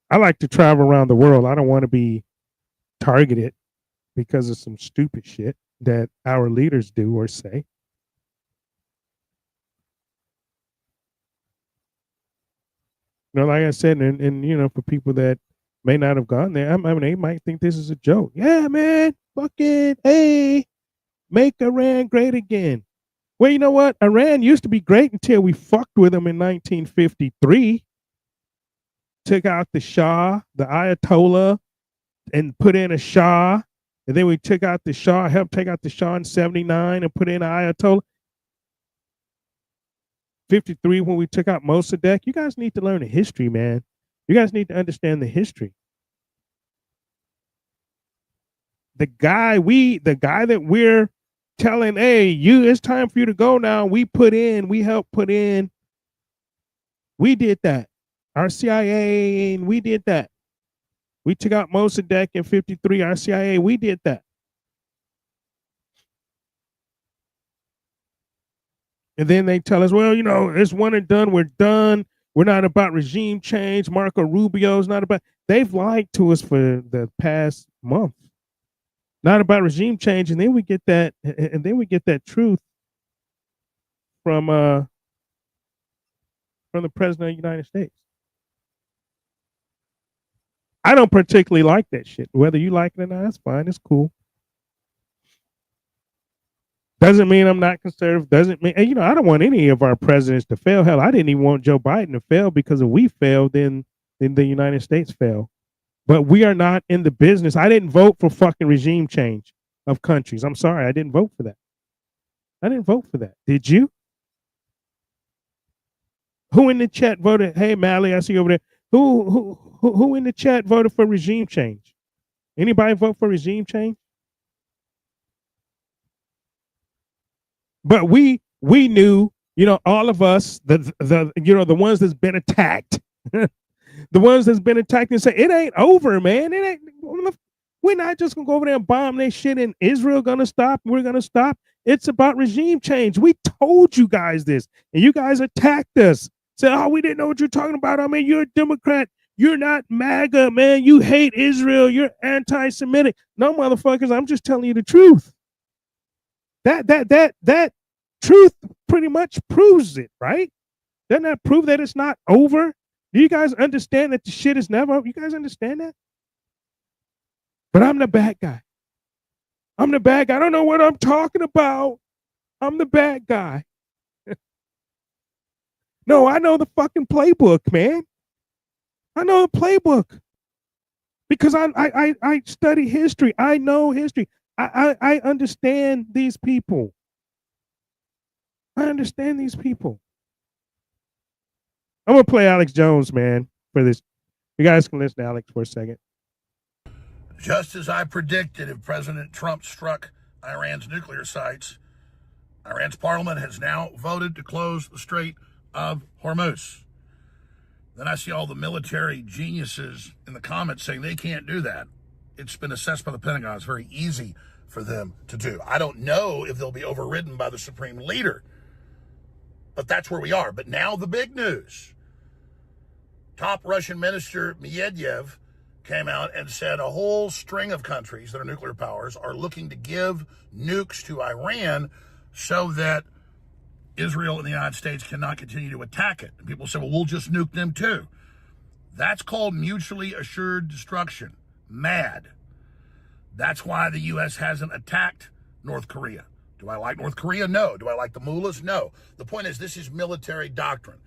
I like to travel around the world. I don't want to be targeted because of some stupid shit that our leaders do or say. Like I said, and for people that may not have gone there, I mean, they might think this is a joke. Yeah, man, fucking, hey, make Iran great again. Well, you know what? Iran used to be great until we fucked with them in 1953. Took out the Shah, the Ayatollah, and put in a Shah. And then we took out the Shah, helped take out the Shah in 79 and put in an Ayatollah. 53 when we took out Mossadegh. You guys need to learn the history, man. You guys need to understand the history. The guy that we're telling, hey, it's time for you to go now. We helped put in. We did that. Our CIA, and we did that. We took out Mossadegh in 53. Our CIA, we did that. And then they tell us, well, it's one and done. We're done. We're not about regime change. Marco Rubio's not about. They've lied to us for the past month. Not about regime change, and then we get that, truth from the president of the United States. I don't particularly like that shit. Whether you like it or not, that's fine. It's cool. Doesn't mean I'm not conservative. Doesn't mean, I don't want any of our presidents to fail. Hell, I didn't even want Joe Biden to fail because if we failed, then the United States failed. But we are not in the business. I didn't vote for fucking regime change of countries. I'm sorry. I didn't vote for that. I didn't vote for that. Did you? Who in the chat voted? Hey, Mally, I see you over there. Who in the chat voted for regime change? Anybody vote for regime change? But we knew all of us, the ones that's been attacked, the ones that's been attacked and say, it ain't over, man. It ain't, we're not just gonna go over there and bomb that shit and Israel gonna stop. We're gonna stop. It's about regime change. We told you guys this, and you guys attacked us. Said, oh, we didn't know what you're talking about. I mean, you're a Democrat. You're not MAGA, man. You hate Israel. You're anti-Semitic. No, motherfuckers, I'm just telling you the truth. That truth pretty much proves it, right? Doesn't that prove that it's not over? Do you guys understand that the shit is never over? You guys understand that? But I'm the bad guy. I'm the bad guy. I don't know what I'm talking about. I'm the bad guy. No, I know the fucking playbook, man. I know the playbook because I study history. I know history. I understand these people. I understand these people. I'm gonna play Alex Jones, man, for this. You guys can listen to Alex for a second. Just as I predicted, if President Trump struck Iran's nuclear sites, Iran's parliament has now voted to close the Strait of Hormuz. Then I see all the military geniuses in the comments saying they can't do that. It's been assessed by the Pentagon. It's very easy for them to do. I don't know if they'll be overridden by the supreme leader, but that's where we are. But now the big news. Top Russian minister Medvedev came out and said a whole string of countries that are nuclear powers are looking to give nukes to Iran so that Israel and the United States cannot continue to attack it. And people say, well, we'll just nuke them too. That's called mutually assured destruction. MAD. That's why the U.S. hasn't attacked North Korea. Do I like North Korea? No. Do I like the mullahs? No. The point is, this is military doctrine.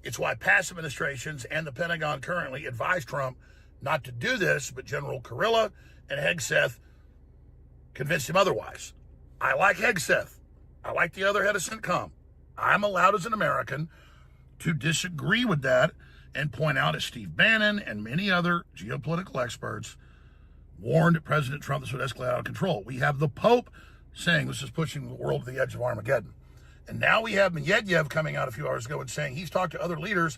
It's why past administrations and the Pentagon currently advise Trump not to do this, but General Kurilla and Hegseth convinced him otherwise. I like Hegseth. I like the other head of CENTCOM. I'm allowed as an American to disagree with that and point out, as Steve Bannon and many other geopolitical experts warned President Trump this would escalate out of control. We have the Pope saying this is pushing the world to the edge of Armageddon. And now we have Medvedev coming out a few hours ago and saying he's talked to other leaders,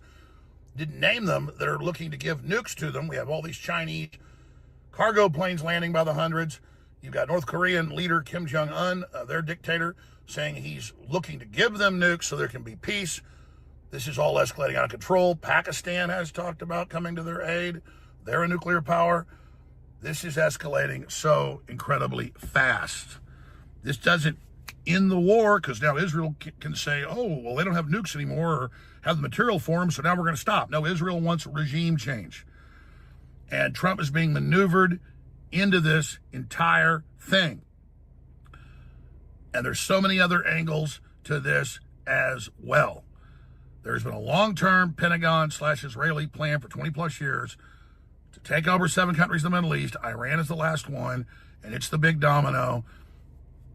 didn't name them, that are looking to give nukes to them. We have all these Chinese cargo planes landing by the hundreds. You've got North Korean leader Kim Jong-un, their dictator, saying he's looking to give them nukes so there can be peace. This is all escalating out of control. Pakistan has talked about coming to their aid. They're a nuclear power. This is escalating so incredibly fast. This doesn't end the war because now Israel can say, oh, well, they don't have nukes anymore or have the material for them, so now we're going to stop. No, Israel wants regime change. And Trump is being maneuvered into this entire thing. And there's so many other angles to this as well. There's been a long-term Pentagon/Israeli plan for 20 plus years to take over 7 countries in the Middle East. Iran is the last one, and it's the big domino.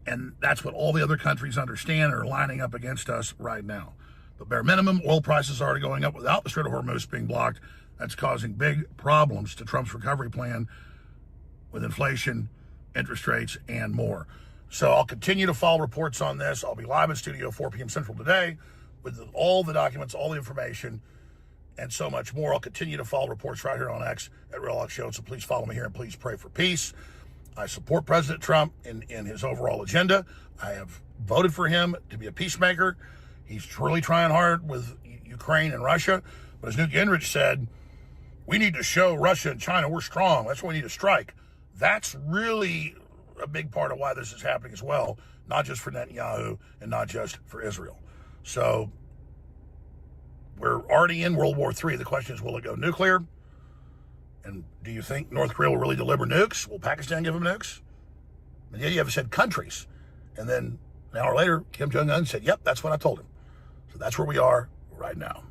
And that's what all the other countries understand and are lining up against us right now. But bare minimum, oil prices are already going up without the Strait of Hormuz being blocked. That's causing big problems to Trump's recovery plan with inflation, interest rates, and more. So I'll continue to follow reports on this. I'll be live in studio 4 p.m. Central today with all the documents, all the information, and so much more. I'll continue to follow reports right here on X at Real X Show. So please follow me here and please pray for peace. I support President Trump in his overall agenda. I have voted for him to be a peacemaker. He's truly trying hard with Ukraine and Russia. But as Newt Gingrich said, we need to show Russia and China we're strong. That's why we need to strike. That's really a big part of why this is happening as well, not just for Netanyahu and not just for Israel. So we're already in World War III. The question is, will it go nuclear? And do you think North Korea will really deliver nukes? Will Pakistan give them nukes? And yeah, you have said countries. And then an hour later, Kim Jong-un said, yep, that's what I told him. So that's where we are right now.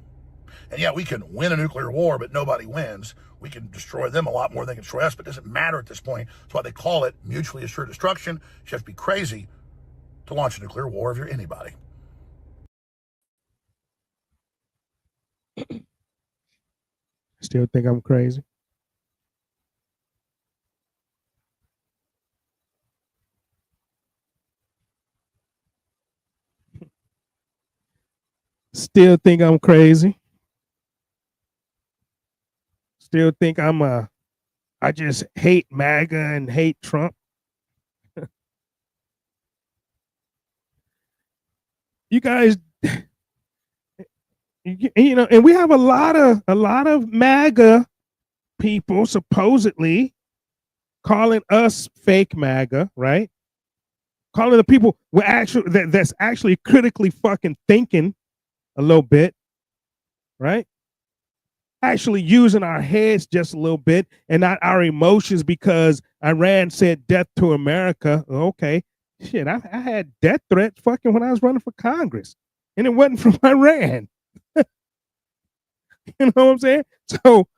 And yeah, we can win a nuclear war, but nobody wins. We can destroy them a lot more than they can destroy us, but it doesn't matter at this point. That's why they call it mutually assured destruction. You have to be crazy to launch a nuclear war if you're anybody. Still think I'm crazy? still think I'm crazy. Still think I just hate MAGA and hate Trump. You guys, you know, and we have a lot of MAGA people supposedly calling us fake MAGA, right? Calling the people that's actually critically fucking thinking a little bit, right? Actually using our heads just a little bit and not our emotions because Iran said death to America. Okay, shit, I had death threats fucking when I was running for Congress, and it wasn't from Iran. You know what I'm saying? So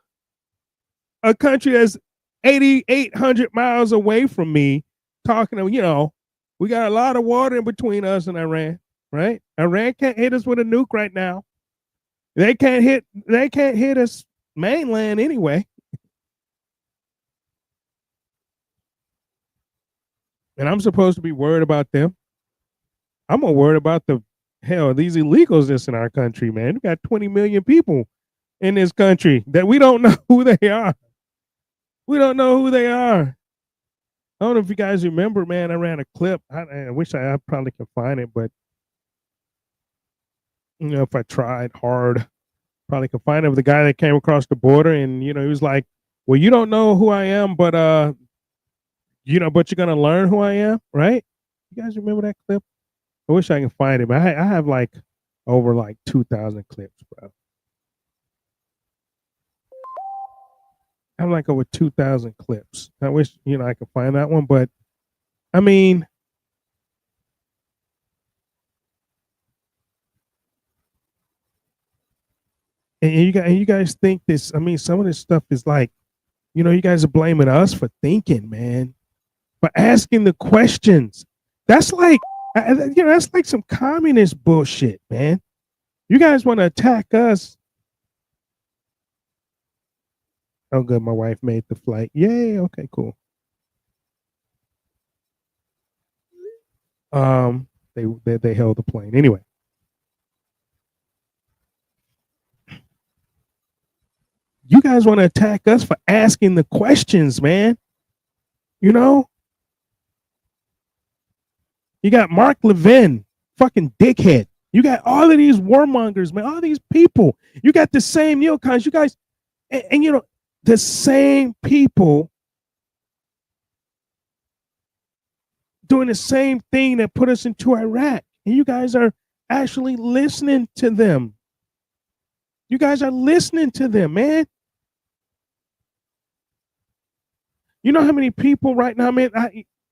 a country that's 8,800 miles away from me talking to, you know, we got a lot of water in between us and Iran, right? Iran can't hit us with a nuke right now. They can't hit us mainland anyway. And I'm supposed to be worried about them. I'm more worried about these illegals that's in our country, man. We got 20 million people in this country that we don't know who they are. We don't know who they are. I don't know if you guys remember, man. I ran a clip. I wish I probably could find it, but you know, if I tried hard, probably could find it. Of the guy that came across the border, and you know, he was like, "Well, you don't know who I am, but you know, but you're gonna learn who I am, right?" You guys remember that clip? I wish I can find it, but I have like over like 2,000 clips, bro. I have like over 2,000 clips. I wish, you know, I could find that one, but I mean, and you guys think this, I mean, some of this stuff is like, you know, you guys are blaming us for thinking, man, for asking the questions. That's like, you know, that's like some communist bullshit, man. You guys want to attack us. Oh, good. My wife made the flight. Yay. Okay, cool. They held the plane anyway. You guys want to attack us for asking the questions, man. You know, you got Mark Levin, fucking dickhead. You got all of these warmongers, man. All these people. You got the same neocons. You guys, and you know, the same people doing the same thing that put us into Iraq. And you guys are actually listening to them. You guys are listening to them, man. You know how many people right now, man?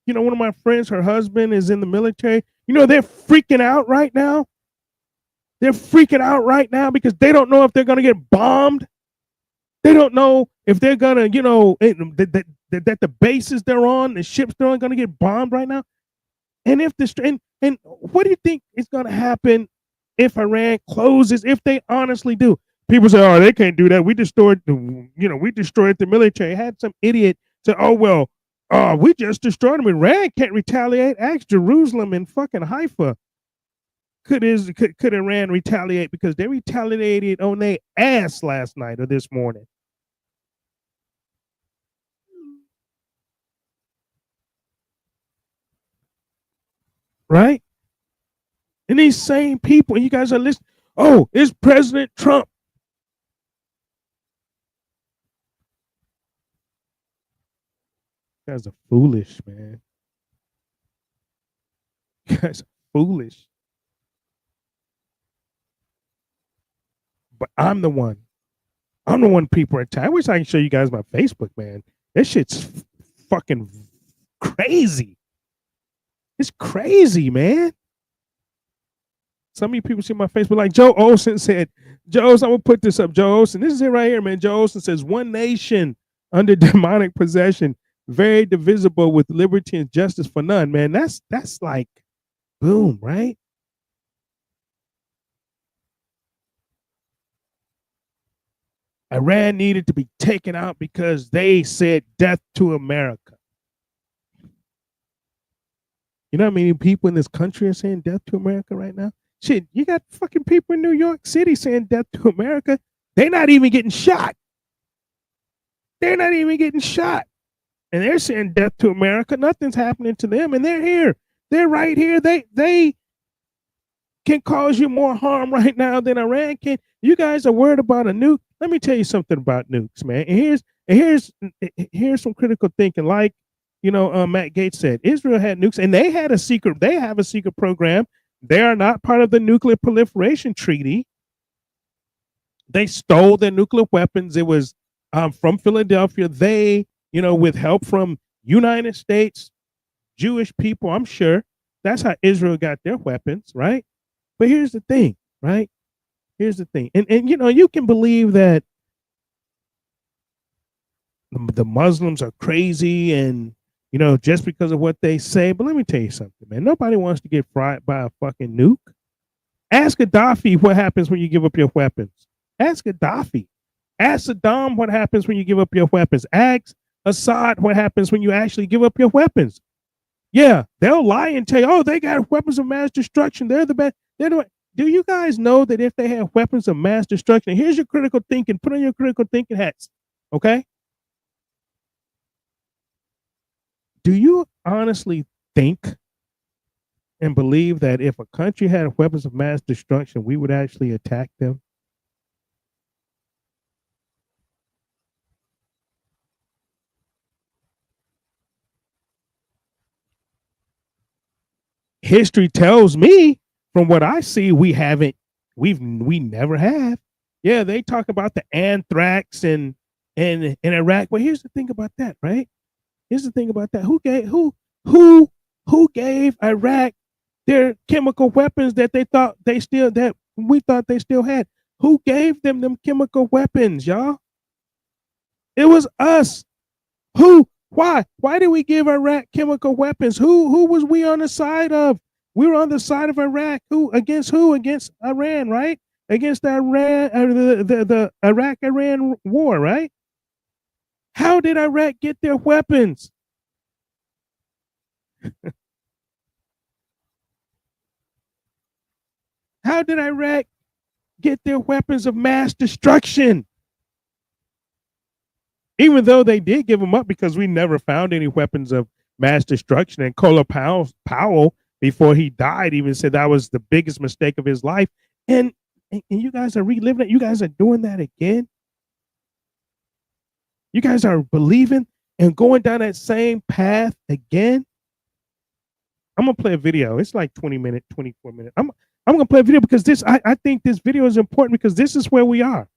You know, one of my friends, her husband is in the military. You know, they're freaking out right now. They're freaking out right now because they don't know if they're going to get bombed. They don't know if they're going to, you know, that the bases they're on, the ships they're on, going to get bombed right now. And if and what do you think is going to happen if Iran closes? If they honestly do, people say, "Oh, they can't do that. We destroyed the military." Had some idiot say, "Oh well, we just destroyed them. Iran can't retaliate." Ask Jerusalem and fucking Haifa. Could Iran retaliate because they retaliated on their ass last night or this morning? Right? And these same people, and you guys are listening. Oh, it's President Trump. You guys are foolish, man. You guys are foolish. But I'm the one people are attacking. I wish I can show you guys my Facebook, man. That shit's fucking crazy. It's crazy, man. Some of you people see my Facebook, like Joe Olson said. Joe Olson, I'm gonna put this up. Joe Olson, this is it right here, man. Joe Olson says, "One nation under demonic possession, very divisible with liberty and justice for none." Man, that's like, boom, right? Iran needed to be taken out because they said death to America. You know how many people in this country are saying death to America right now? Shit, you got fucking people in New York City saying death to America. They're not even getting shot. They're not even getting shot. And they're saying death to America. Nothing's happening to them. And they're here. They're right here. They can cause you more harm right now than Iran can. You guys are worried about a nuke. Let me tell you something about nukes, man. And here's some critical thinking. Like, Matt Gaetz said, Israel had nukes, and they have a secret program. They are not part of the nuclear proliferation treaty. They stole their nuclear weapons. It was from Philadelphia. They, with help from United States, Jewish people, I'm sure. That's how Israel got their weapons, right? But here's the thing, right? Here's the thing. And you can believe that the Muslims are crazy and, just because of what they say. But let me tell you something, man. Nobody wants to get fried by a fucking nuke. Ask Gaddafi what happens when you give up your weapons. Ask Gaddafi. Ask Saddam what happens when you give up your weapons. Ask Assad what happens when you actually give up your weapons. Yeah, they'll lie and tell you, oh, they got weapons of mass destruction. They're the best. Do you guys know that if they have weapons of mass destruction, here's your critical thinking. Put on your critical thinking hats, okay? Do you honestly think and believe that if a country had weapons of mass destruction, we would actually attack them? History tells me, from what I see, we never have. Yeah, they talk about the anthrax and in Iraq. But here's the thing about that, right? Here's the thing about that. Who gave Iraq their chemical weapons that we thought they still had? Who gave them chemical weapons, y'all? It was us. Who? Why? Why did we give Iraq chemical weapons? Who was we on the side of? We were on the side of Iraq. Who? Against Iran, right? Against Iran, the Iraq-Iran war, right? How did Iraq get their weapons? How did Iraq get their weapons of mass destruction? Even though they did give them up, because we never found any weapons of mass destruction. And Colin Powell, before he died, even said that was the biggest mistake of his life. And you guys are reliving it. You guys are doing that again. You guys are believing and going down that same path again. I'm gonna play a video. It's like 20 minutes, 24 minutes. I'm gonna play a video because I think this video is important because this is where we are.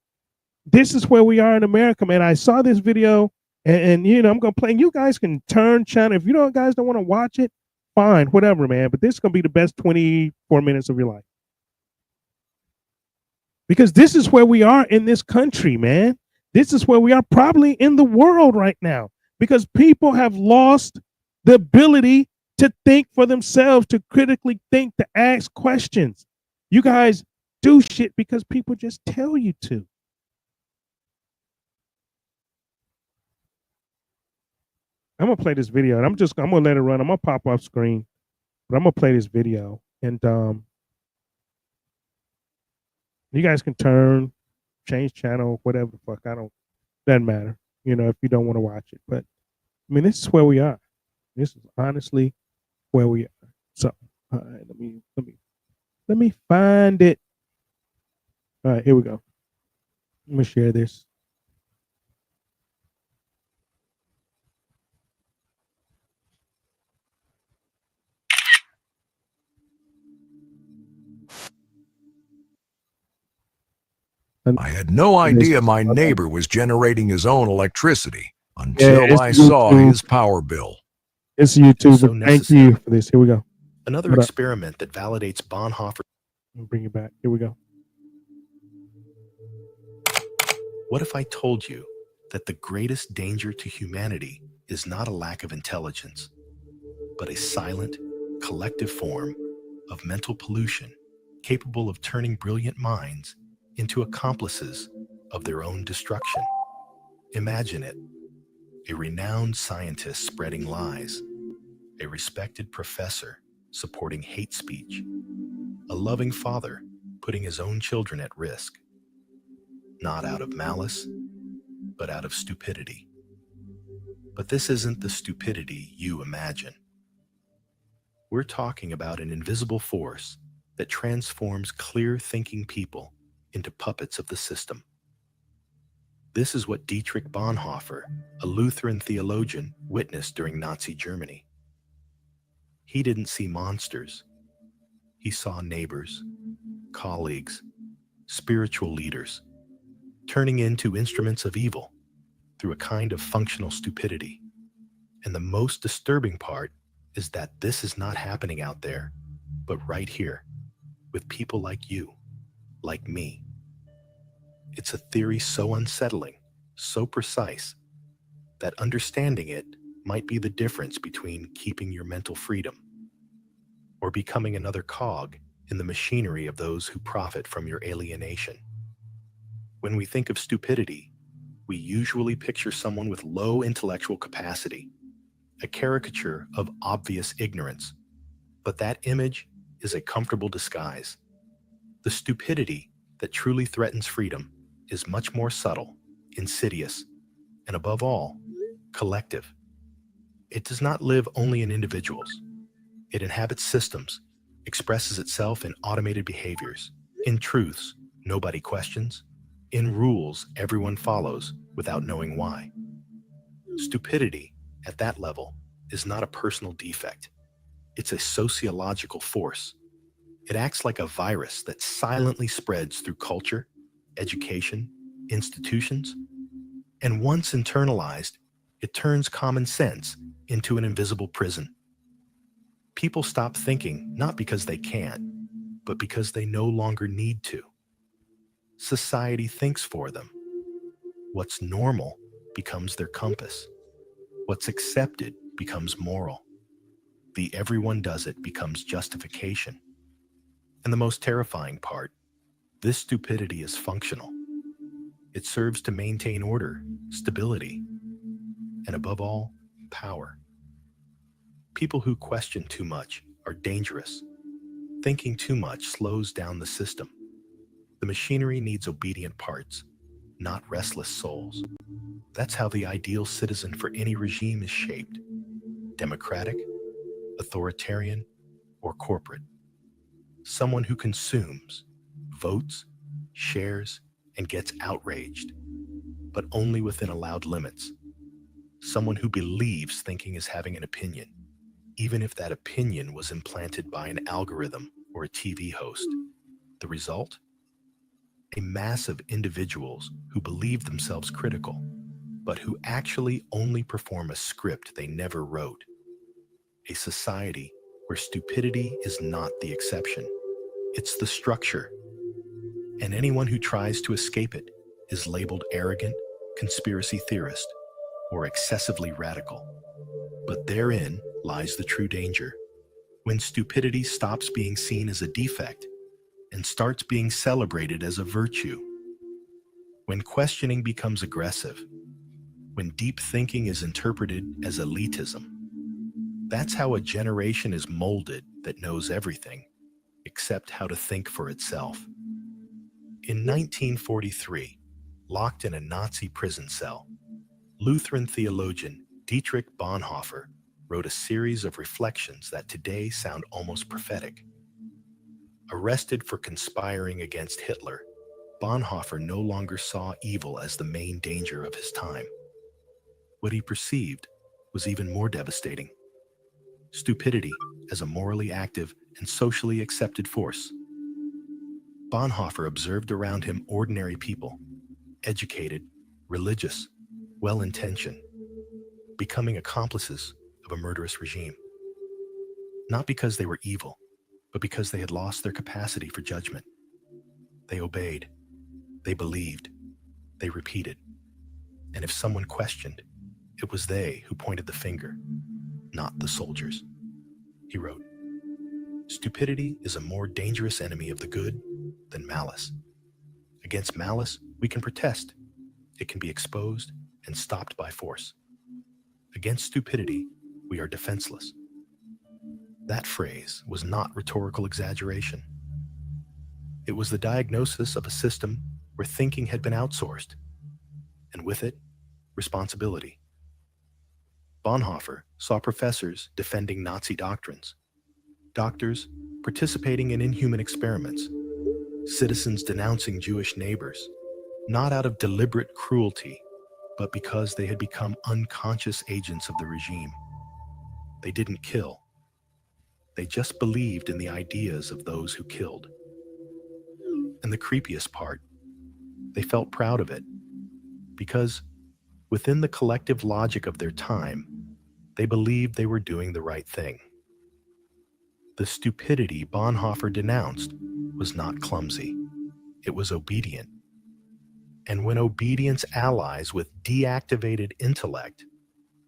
This is where we are in America, man. I saw this video and I'm gonna play. And you guys can turn channel. If guys don't want to watch it, fine, whatever, man. But this is gonna be the best 24 minutes of your life. Because this is where we are in this country, man. This is where we are probably in the world right now. Because people have lost the ability to think for themselves, to critically think, to ask questions. You guys do shit because people just tell you to. I'm gonna play this video, and I'm gonna let it run. I'm gonna pop off screen, but I'm gonna play this video, and you guys can change channel, whatever the fuck. Doesn't matter, if you don't want to watch it. But I mean, this is where we are. This is honestly where we are. So, all right, let me find it. All right, here we go. I'm gonna share this. I had no idea my neighbor was generating his own electricity until I saw his power bill. It's YouTube. So thank you for this. Here we go. Another experiment that validates Bonhoeffer. I'll bring you back. Here we go. What if I told you that the greatest danger to humanity is not a lack of intelligence, but a silent, collective form of mental pollution capable of turning brilliant minds into accomplices of their own destruction? Imagine it. A renowned scientist spreading lies, a respected professor supporting hate speech, a loving father putting his own children at risk, not out of malice, but out of stupidity. But this isn't the stupidity you imagine. We're talking about an invisible force that transforms clear-thinking people into puppets of the system. This is what Dietrich Bonhoeffer, a Lutheran theologian, witnessed during Nazi Germany. He didn't see monsters. He saw neighbors, colleagues, spiritual leaders, turning into instruments of evil through a kind of functional stupidity. And the most disturbing part is that this is not happening out there, but right here, with people like you, like me. It's a theory so unsettling, so precise, that understanding it might be the difference between keeping your mental freedom or becoming another cog in the machinery of those who profit from your alienation. When we think of stupidity, we usually picture someone with low intellectual capacity, a caricature of obvious ignorance. But that image is a comfortable disguise. The stupidity that truly threatens freedom is much more subtle, insidious, and above all, collective. It does not live only in individuals. It inhabits systems, expresses itself in automated behaviors, in truths nobody questions, in rules everyone follows without knowing why. Stupidity, at that level, is not a personal defect. It's a sociological force. It acts like a virus that silently spreads through culture, education, institutions, and once internalized, it turns common sense into an invisible prison. People stop thinking not because they can't, but because they no longer need to. Society thinks for them. What's normal becomes their compass. What's accepted becomes moral. The everyone does it becomes justification. And the most terrifying part, this stupidity is functional. It serves to maintain order, stability, and above all, power. People who question too much are dangerous. Thinking too much slows down the system. The machinery needs obedient parts, not restless souls. That's how the ideal citizen for any regime is shaped: democratic, authoritarian, or corporate. Someone who consumes, votes, shares, and gets outraged, but only within allowed limits. Someone who believes thinking is having an opinion, even if that opinion was implanted by an algorithm or a TV host. The result? A mass of individuals who believe themselves critical, but who actually only perform a script they never wrote. A society where stupidity is not the exception. It's the structure. And anyone who tries to escape it is labeled arrogant, conspiracy theorist, or excessively radical. But therein lies the true danger. When stupidity stops being seen as a defect and starts being celebrated as a virtue. When questioning becomes aggressive. When deep thinking is interpreted as elitism. That's how a generation is molded that knows everything except how to think for itself. In 1943, locked in a Nazi prison cell, Lutheran theologian Dietrich Bonhoeffer wrote a series of reflections that today sound almost prophetic. Arrested for conspiring against Hitler, Bonhoeffer no longer saw evil as the main danger of his time. What he perceived was even more devastating: stupidity as a morally active and socially accepted force. Bonhoeffer observed around him ordinary people, educated, religious, well-intentioned, becoming accomplices of a murderous regime. Not because they were evil, but because they had lost their capacity for judgment. They obeyed, they believed, they repeated. And if someone questioned, it was they who pointed the finger, not the soldiers. He wrote, "Stupidity is a more dangerous enemy of the good than malice. Against malice, we can protest. It can be exposed and stopped by force. Against stupidity, we are defenseless." That phrase was not rhetorical exaggeration. It was the diagnosis of a system where thinking had been outsourced, and with it, responsibility. Bonhoeffer saw professors defending Nazi doctrines, doctors participating in inhuman experiments, citizens denouncing Jewish neighbors, not out of deliberate cruelty, but because they had become unconscious agents of the regime. They didn't kill. They just believed in the ideas of those who killed. And the creepiest part, they felt proud of it, because within the collective logic of their time, they believed they were doing the right thing. The stupidity Bonhoeffer denounced was not clumsy. It was obedient. And when obedience allies with deactivated intellect,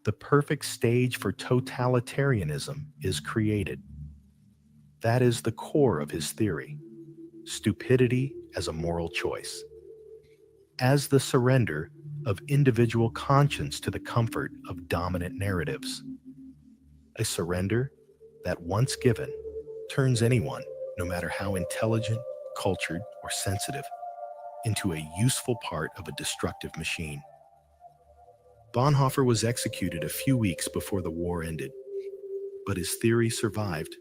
the perfect stage for totalitarianism is created. That is the core of his theory: stupidity as a moral choice, as the surrender of individual conscience to the comfort of dominant narratives. A surrender that, once given, turns anyone, no matter how intelligent, cultured, or sensitive, into a useful part of a destructive machine. Bonhoeffer was executed a few weeks before the war ended, but his theory survived,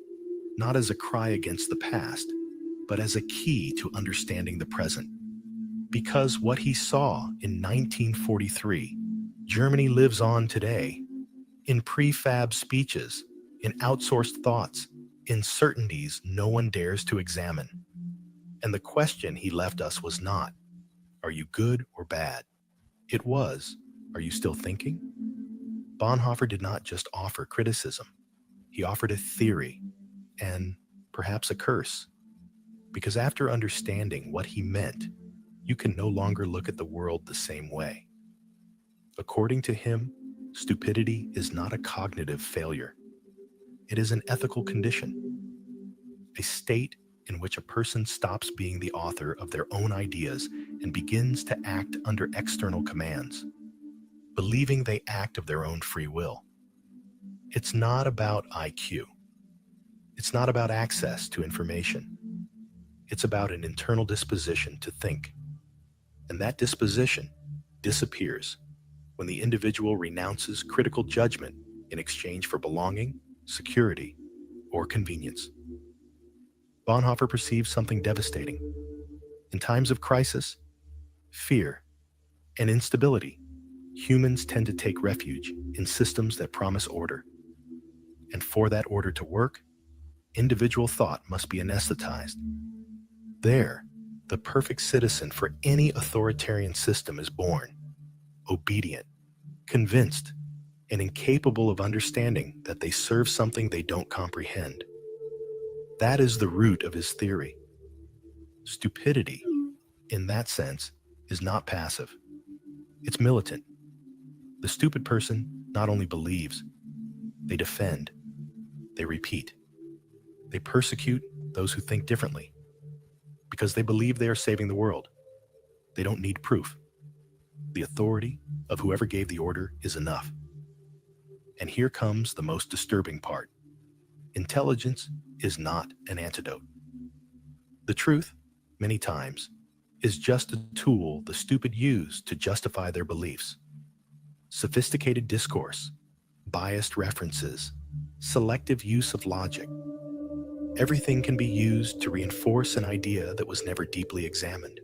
not as a cry against the past, but as a key to understanding the present. Because what he saw in 1943, Germany lives on today, in prefab speeches, in outsourced thoughts, in certainties no one dares to examine. And the question he left us was not, are you good or bad? It was, are you still thinking? Bonhoeffer did not just offer criticism. He offered a theory, and perhaps a curse. Because after understanding what he meant, you can no longer look at the world the same way. According to him, stupidity is not a cognitive failure. It is an ethical condition, a state in which a person stops being the author of their own ideas and begins to act under external commands, believing they act of their own free will. It's not about IQ. It's not about access to information. It's about an internal disposition to think. And that disposition disappears when the individual renounces critical judgment in exchange for belonging, security, or convenience. Bonhoeffer perceives something devastating. In times of crisis, fear, and instability, humans tend to take refuge in systems that promise order. And for that order to work, individual thought must be anesthetized. There, the perfect citizen for any authoritarian system is born, obedient, convinced, and incapable of understanding that they serve something they don't comprehend. That is the root of his theory. Stupidity, in that sense, is not passive. It's militant. The stupid person not only believes, they defend, they repeat, they persecute those who think differently, because they believe they are saving the world. They don't need proof. The authority of whoever gave the order is enough. And here comes the most disturbing part. Intelligence is not an antidote. The truth, many times, is just a tool the stupid use to justify their beliefs. Sophisticated discourse, biased references, selective use of logic. Everything can be used to reinforce an idea that was never deeply examined.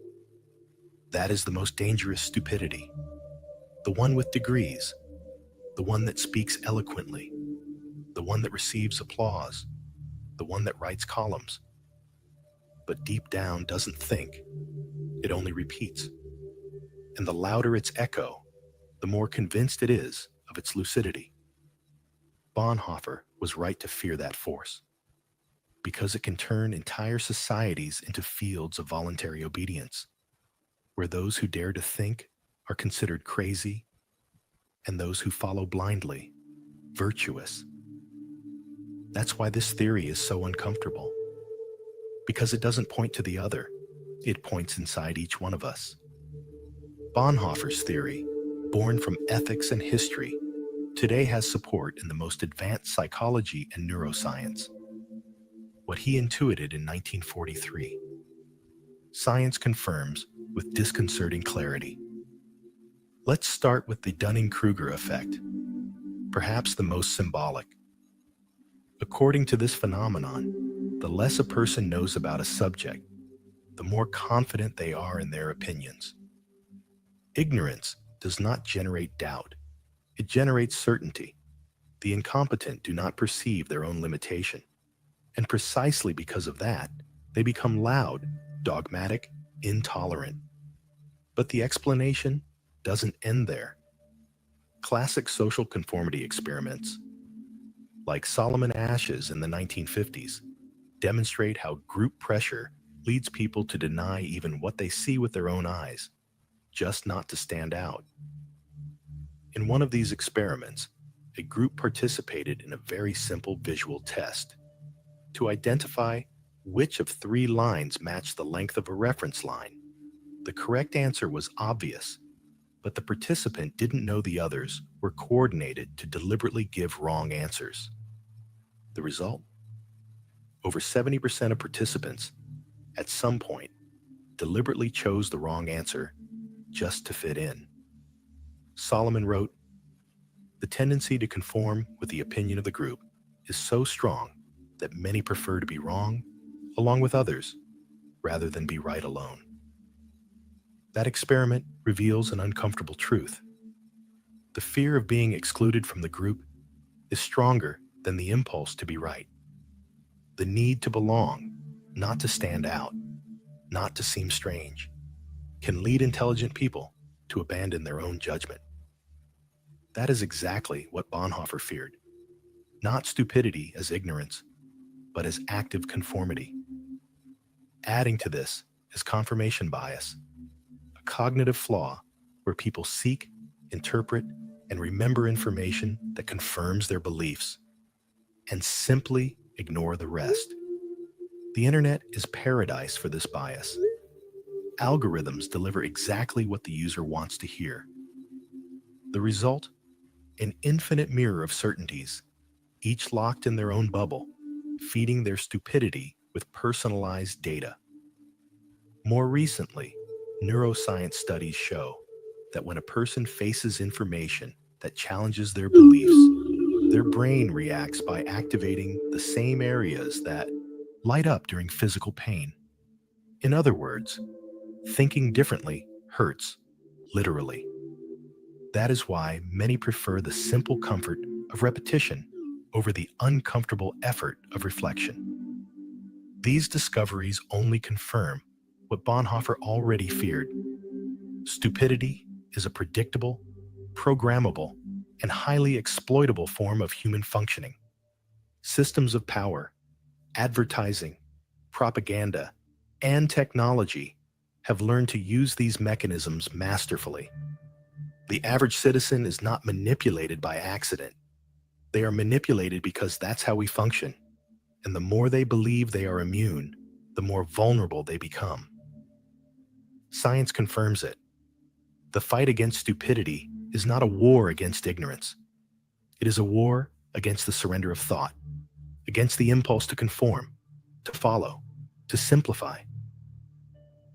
That is the most dangerous stupidity. The one with degrees, the one that speaks eloquently, the one that receives applause, the one that writes columns, but deep down doesn't think. It only repeats. And the louder its echo, the more convinced it is of its lucidity. Bonhoeffer was right to fear that force, because it can turn entire societies into fields of voluntary obedience, where those who dare to think are considered crazy, and those who follow blindly, virtuous. That's why this theory is so uncomfortable, because it doesn't point to the other, it points inside each one of us. Bonhoeffer's theory, born from ethics and history, today has support in the most advanced psychology and neuroscience. What he intuited in 1943, science confirms with disconcerting clarity. Let's start with the Dunning-Kruger effect, perhaps the most symbolic. According to this phenomenon, the less a person knows about a subject, the more confident they are in their opinions. Ignorance does not generate doubt. It generates certainty. The incompetent do not perceive their own limitation. And precisely because of that, they become loud, dogmatic, intolerant. But the explanation doesn't end there. Classic social conformity experiments, like Solomon Asch's in the 1950s, demonstrate how group pressure leads people to deny even what they see with their own eyes, just not to stand out. In one of these experiments, a group participated in a very simple visual test to identify which of 3 lines matched the length of a reference line. The correct answer was obvious, but the participant didn't know the others were coordinated to deliberately give wrong answers. The result? Over 70% of participants, at some point, deliberately chose the wrong answer just to fit in. Solomon wrote, "The tendency to conform with the opinion of the group is so strong that many prefer to be wrong along with others rather than be right alone." That experiment reveals an uncomfortable truth. The fear of being excluded from the group is stronger than the impulse to be right. The need to belong, not to stand out, not to seem strange, can lead intelligent people to abandon their own judgment. That is exactly what Bonhoeffer feared. Not stupidity as ignorance, but as active conformity. Adding to this is confirmation bias, a cognitive flaw where people seek, interpret, and remember information that confirms their beliefs, and simply ignore the rest. The internet is paradise for this bias. Algorithms deliver exactly what the user wants to hear. The result? An infinite mirror of certainties, each locked in their own bubble, feeding their stupidity with personalized data. More recently, neuroscience studies show that when a person faces information that challenges their beliefs, their brain reacts by activating the same areas that light up during physical pain. In other words, thinking differently hurts, literally. That is why many prefer the simple comfort of repetition over the uncomfortable effort of reflection. These discoveries only confirm what Bonhoeffer already feared. Stupidity is a predictable, programmable, and highly exploitable form of human functioning. Systems of power, advertising, propaganda, and technology have learned to use these mechanisms masterfully. The average citizen is not manipulated by accident. They are manipulated because that's how we function. And the more they believe they are immune, the more vulnerable they become. Science confirms it. The fight against stupidity is not a war against ignorance. It is a war against the surrender of thought, against the impulse to conform, to follow, to simplify.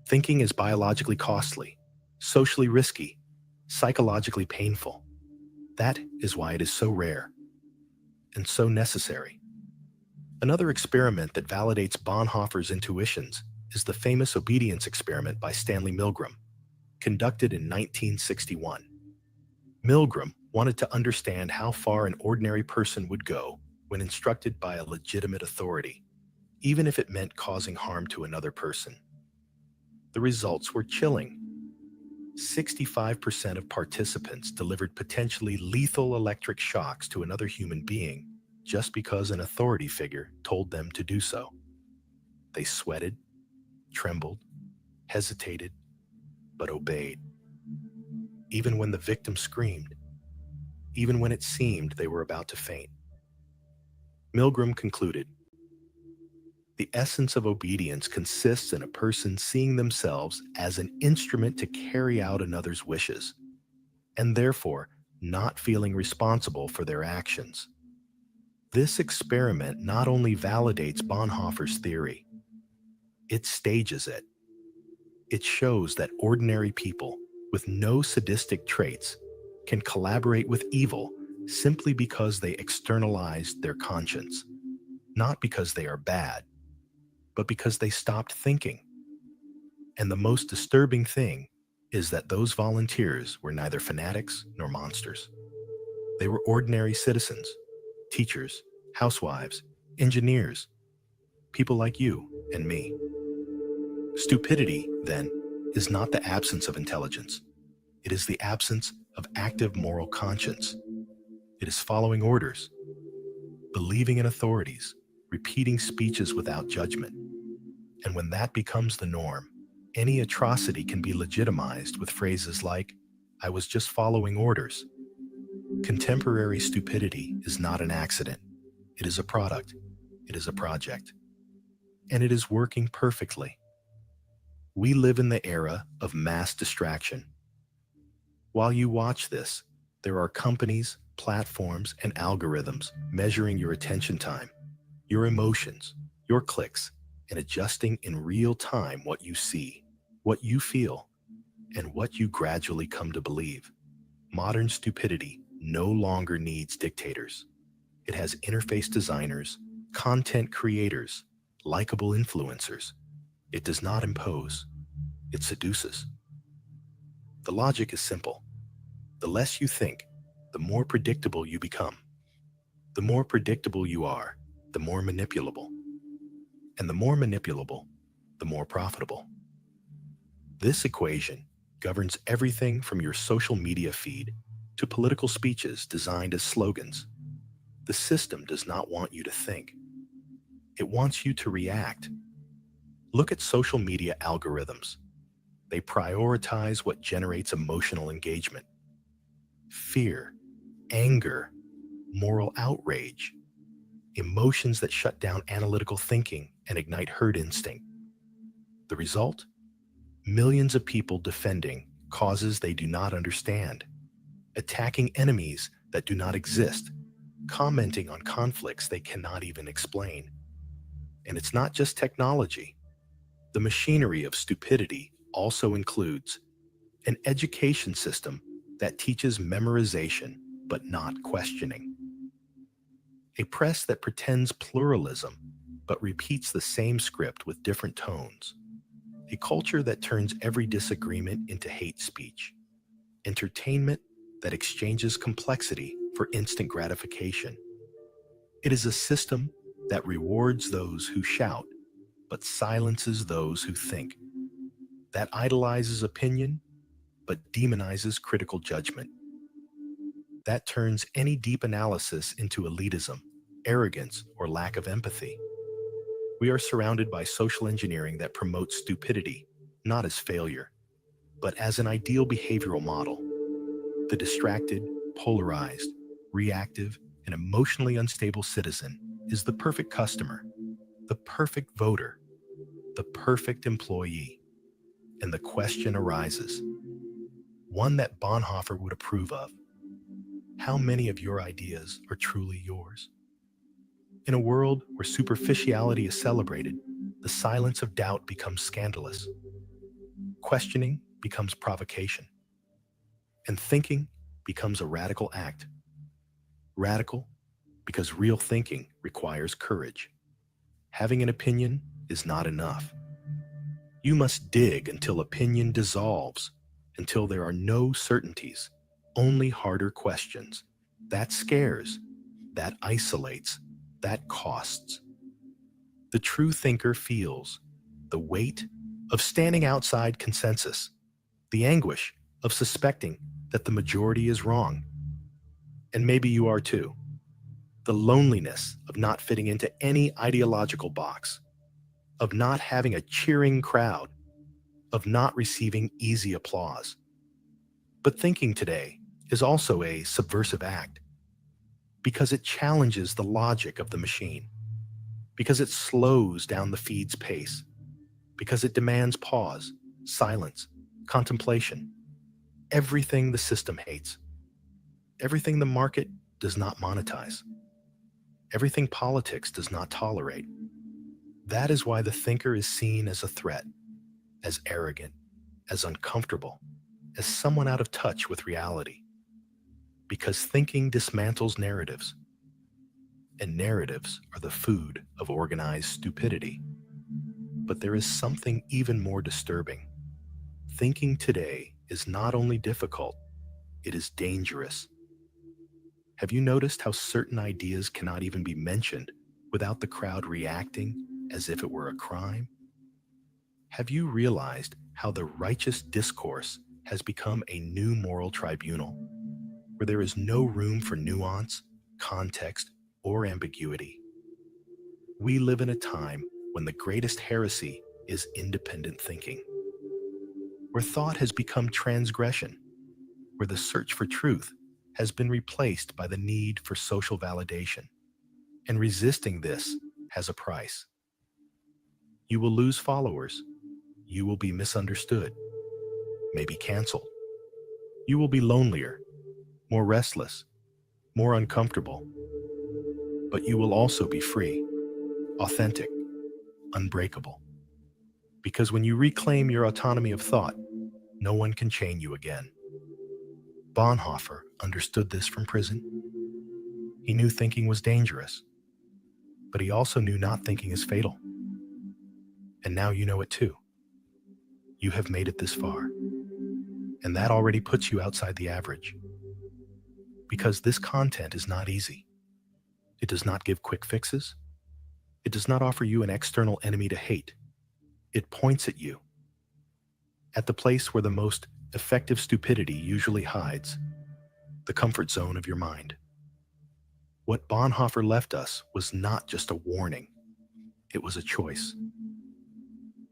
Thinking is biologically costly, socially risky, psychologically painful. That is why it is so rare and so necessary. Another experiment that validates Bonhoeffer's intuitions is the famous obedience experiment by Stanley Milgram, conducted in 1961. Milgram wanted to understand how far an ordinary person would go when instructed by a legitimate authority, even if it meant causing harm to another person. The results were chilling. 65% of participants delivered potentially lethal electric shocks to another human being just because an authority figure told them to do so. They sweated, trembled, hesitated, but obeyed. Even when the victim screamed, even when it seemed they were about to faint. Milgram concluded, the essence of obedience consists in a person seeing themselves as an instrument to carry out another's wishes, and therefore not feeling responsible for their actions. This experiment not only validates Bonhoeffer's theory, it stages it. It shows that ordinary people with no sadistic traits can collaborate with evil simply because they externalized their conscience, not because they are bad, but because they stopped thinking. And the most disturbing thing is that those volunteers were neither fanatics nor monsters. They were ordinary citizens, teachers, housewives, engineers, people like you and me. Stupidity, then, is not the absence of intelligence. It is the absence of active moral conscience. It is following orders, believing in authorities, repeating speeches without judgment. And when that becomes the norm, any atrocity can be legitimized with phrases like, "I was just following orders." Contemporary stupidity is not an accident. It is a product. It is a project. And it is working perfectly. We live in the era of mass distraction. While you watch this, there are companies, platforms, and algorithms measuring your attention time, your emotions, your clicks, and adjusting in real time what you see, what you feel, and what you gradually come to believe. Modern stupidity no longer needs dictators. It has interface designers, content creators, likable influencers. It does not impose. It seduces. The logic is simple. The less you think, the more predictable you become. The more predictable you are, the more manipulable. And the more manipulable, the more profitable. This equation governs everything from your social media feed to political speeches designed as slogans. The system does not want you to think. It wants you to react. Look at social media algorithms. They prioritize what generates emotional engagement. Fear, anger, moral outrage, emotions that shut down analytical thinking and ignite herd instinct. The result? Millions of people defending causes they do not understand, attacking enemies that do not exist, commenting on conflicts they cannot even explain. And it's not just technology. The machinery of stupidity also includes an education system that teaches memorization but not questioning, a press that pretends pluralism but repeats the same script with different tones, a culture that turns every disagreement into hate speech, entertainment that exchanges complexity for instant gratification. It is a system that rewards those who shout but silences those who think, that idolizes opinion but demonizes critical judgment, that turns any deep analysis into elitism, arrogance, or lack of empathy. We are surrounded by social engineering that promotes stupidity, not as failure, but as an ideal behavioral model. The distracted, polarized, reactive, and emotionally unstable citizen is the perfect customer, the perfect voter, the perfect employee. And the question arises, one that Bonhoeffer would approve of: how many of your ideas are truly yours? In a world where superficiality is celebrated, the silence of doubt becomes scandalous. Questioning becomes provocation. And thinking becomes a radical act. Radical because real thinking requires courage. Having an opinion is not enough. You must dig until opinion dissolves, until there are no certainties, only harder questions. That scares, that isolates, that costs. The true thinker feels the weight of standing outside consensus, the anguish of suspecting that the majority is wrong. And maybe you are too. The loneliness of not fitting into any ideological box, of not having a cheering crowd, of not receiving easy applause. But thinking today is also a subversive act, because it challenges the logic of the machine, because it slows down the feed's pace, because it demands pause, silence, contemplation, everything the system hates, everything the market does not monetize, everything politics does not tolerate. That is why the thinker is seen as a threat. as arrogant, as uncomfortable, as someone out of touch with reality. Because thinking dismantles narratives, and narratives are the food of organized stupidity. But there is something even more disturbing. Thinking today is not only difficult, it is dangerous. Have you noticed how certain ideas cannot even be mentioned without the crowd reacting as if it were a crime? Have you realized how the righteous discourse has become a new moral tribunal, where there is no room for nuance, context, or ambiguity? We live in a time when the greatest heresy is independent thinking, where thought has become transgression, where the search for truth has been replaced by the need for social validation. And resisting this has a price. You will lose followers. You will be misunderstood, maybe canceled. You will be lonelier, more restless, more uncomfortable. But you will also be free, authentic, unbreakable. Because when you reclaim your autonomy of thought, no one can chain you again. Bonhoeffer understood this from prison. He knew thinking was dangerous, but he also knew not thinking is fatal. And now you know it too. You have made it this far, and that already puts you outside the average. Because this content is not easy. It does not give quick fixes. It does not offer you an external enemy to hate. It points at you, at the place where the most effective stupidity usually hides, the comfort zone of your mind. What Bonhoeffer left us was not just a warning, it was a choice.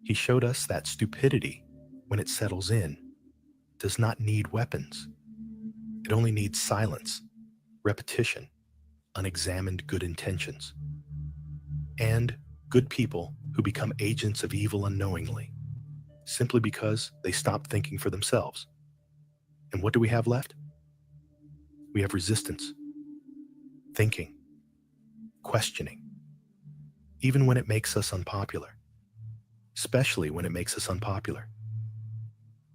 He showed us that stupidity, when it settles in, does not need weapons. It only needs silence, repetition, unexamined good intentions, and good people who become agents of evil unknowingly, simply because they stop thinking for themselves. And what do we have left? We have resistance, thinking, questioning, even when it makes us unpopular, especially when it makes us unpopular.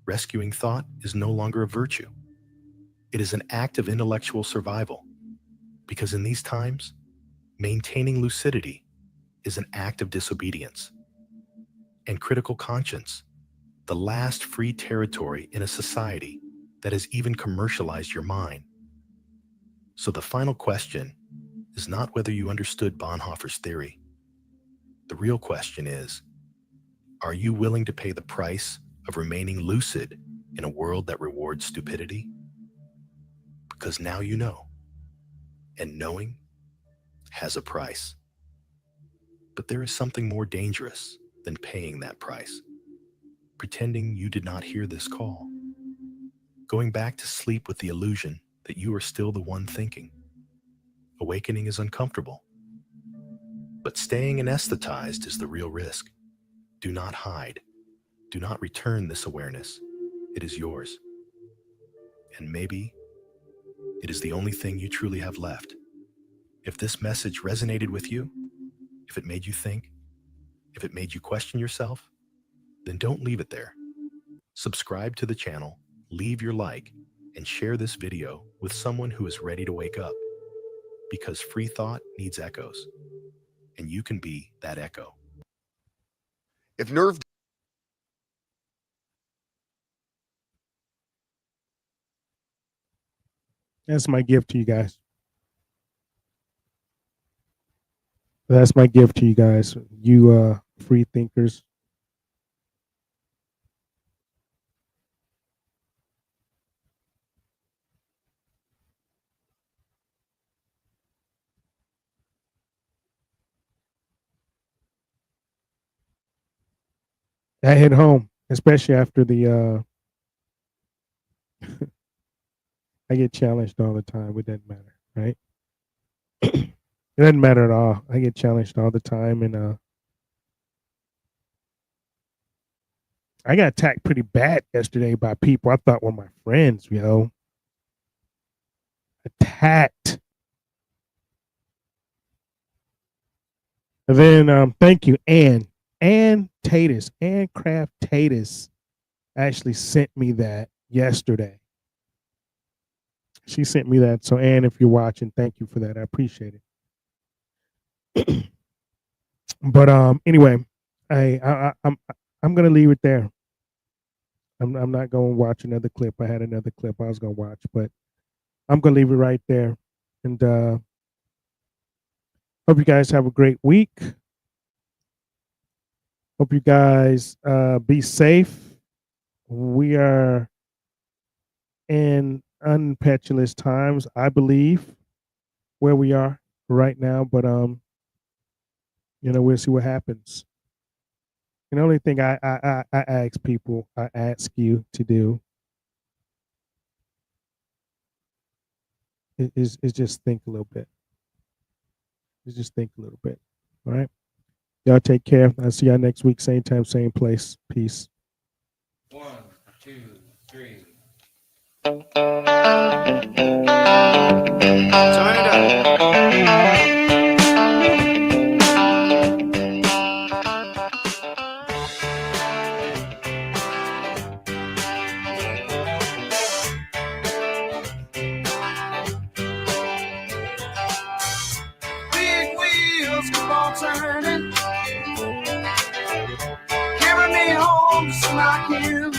Rescuing thought is no longer a virtue. It is an act of intellectual survival, because in these times, maintaining lucidity is an act of disobedience. And critical conscience, the last free territory in a society that has even commercialized your mind. So the final question is not whether you understood Bonhoeffer's theory. The real question is, are you willing to pay the price of remaining lucid in a world that rewards stupidity? Because now you know, and knowing has a price. But there is something more dangerous than paying that price. Pretending you did not hear this call. Going back to sleep with the illusion that you are still the one thinking. Awakening is uncomfortable, but staying anesthetized is the real risk. Do not hide. Do not return this awareness. It is yours. And maybe it is the only thing you truly have left. If this message resonated with you, if it made you think, if it made you question yourself, then don't leave it there. Subscribe to the channel, leave your like, and share this video with someone who is ready to wake up. Because free thought needs echoes, and you can be that echo. If nerve That's my gift to you guys. That's my gift to you guys, you free thinkers. I hit home, especially after the I get challenged all the time. It doesn't matter, right? It doesn't matter at all. I get challenged all the time, and I got attacked pretty bad yesterday by people I thought were my friends, Attacked. And then thank you, Ann. Ann Craft Tatus actually sent me that yesterday. She sent me that. So Ann, if you're watching, thank you for that. I appreciate it. But anyway, I'm gonna leave it there. I'm not gonna watch another clip. I had another clip I was gonna watch, but I'm gonna leave it right there. And hope you guys have a great week. Hope you guys be safe. We are in unpetulous times, I believe, where we are right now. But we'll see what happens. And the only thing I ask people, I ask you to do is just think a little bit. Just think a little bit. All right. Y'all take care. I'll see y'all next week, same time, same place. Peace. 1, 2, 3. Turn it up. Big wheels keep on turning, carry me home just like you.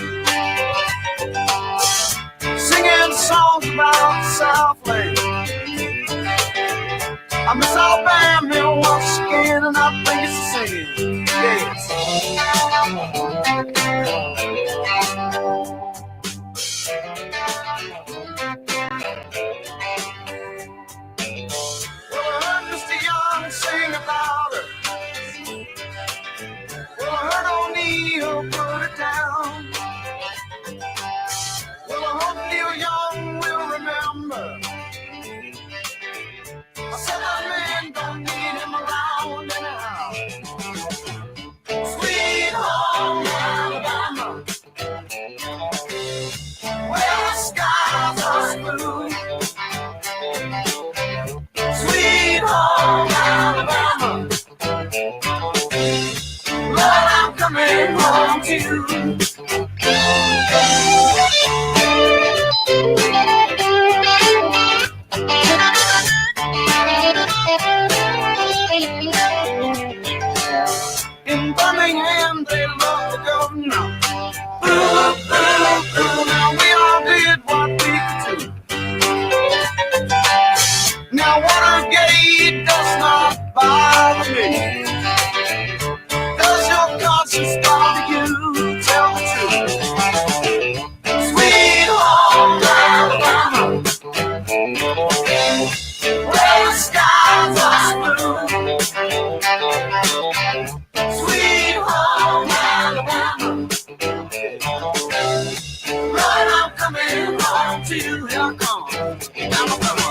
Singing songs about the Southland. I miss Alabama once again, and I think it's the singing. Yes. Well, I heard Mr. Young sing about her. Well, I heard O'Neill put it down. Well, I hope Neil Young will remember. I said that man don't need him around anyhow. Sweet home Alabama, where the skies are blue. Sweet home Alabama, Lord, I'm coming home to you. In Birmingham, they love to go now. Boo, boo, boo. Now we all did what we could do. Now Watergate does not bother me. Does your conscience bother you? Tell the truth. Sweet home Alabama, where the skies are blue. Sweet home Alabama, Lord, I'm coming home to you. Here I come. Alabama.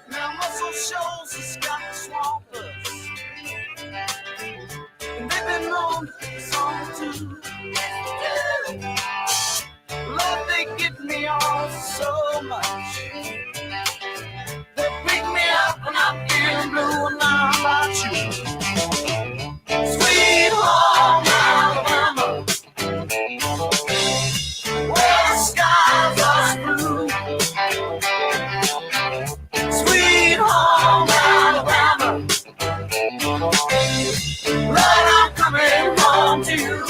Now muscle shows has got the swamp us, and they've been known to pick a song too. Lord, they get me on so much. They pick me up when I'm feeling blue, and now how about you? Sweet home Alabama, where the skies are blue. Sweet home Alabama, Lord, I'm coming home to you.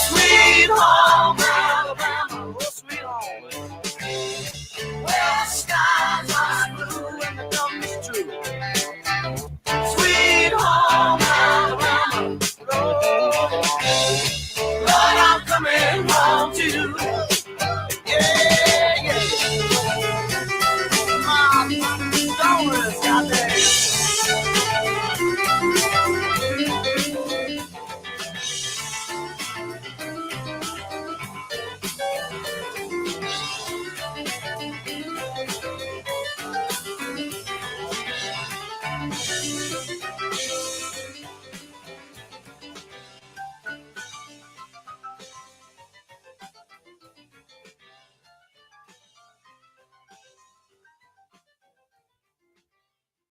Sweet home Alabama, oh sweet home, where the skies are blue and the Bye.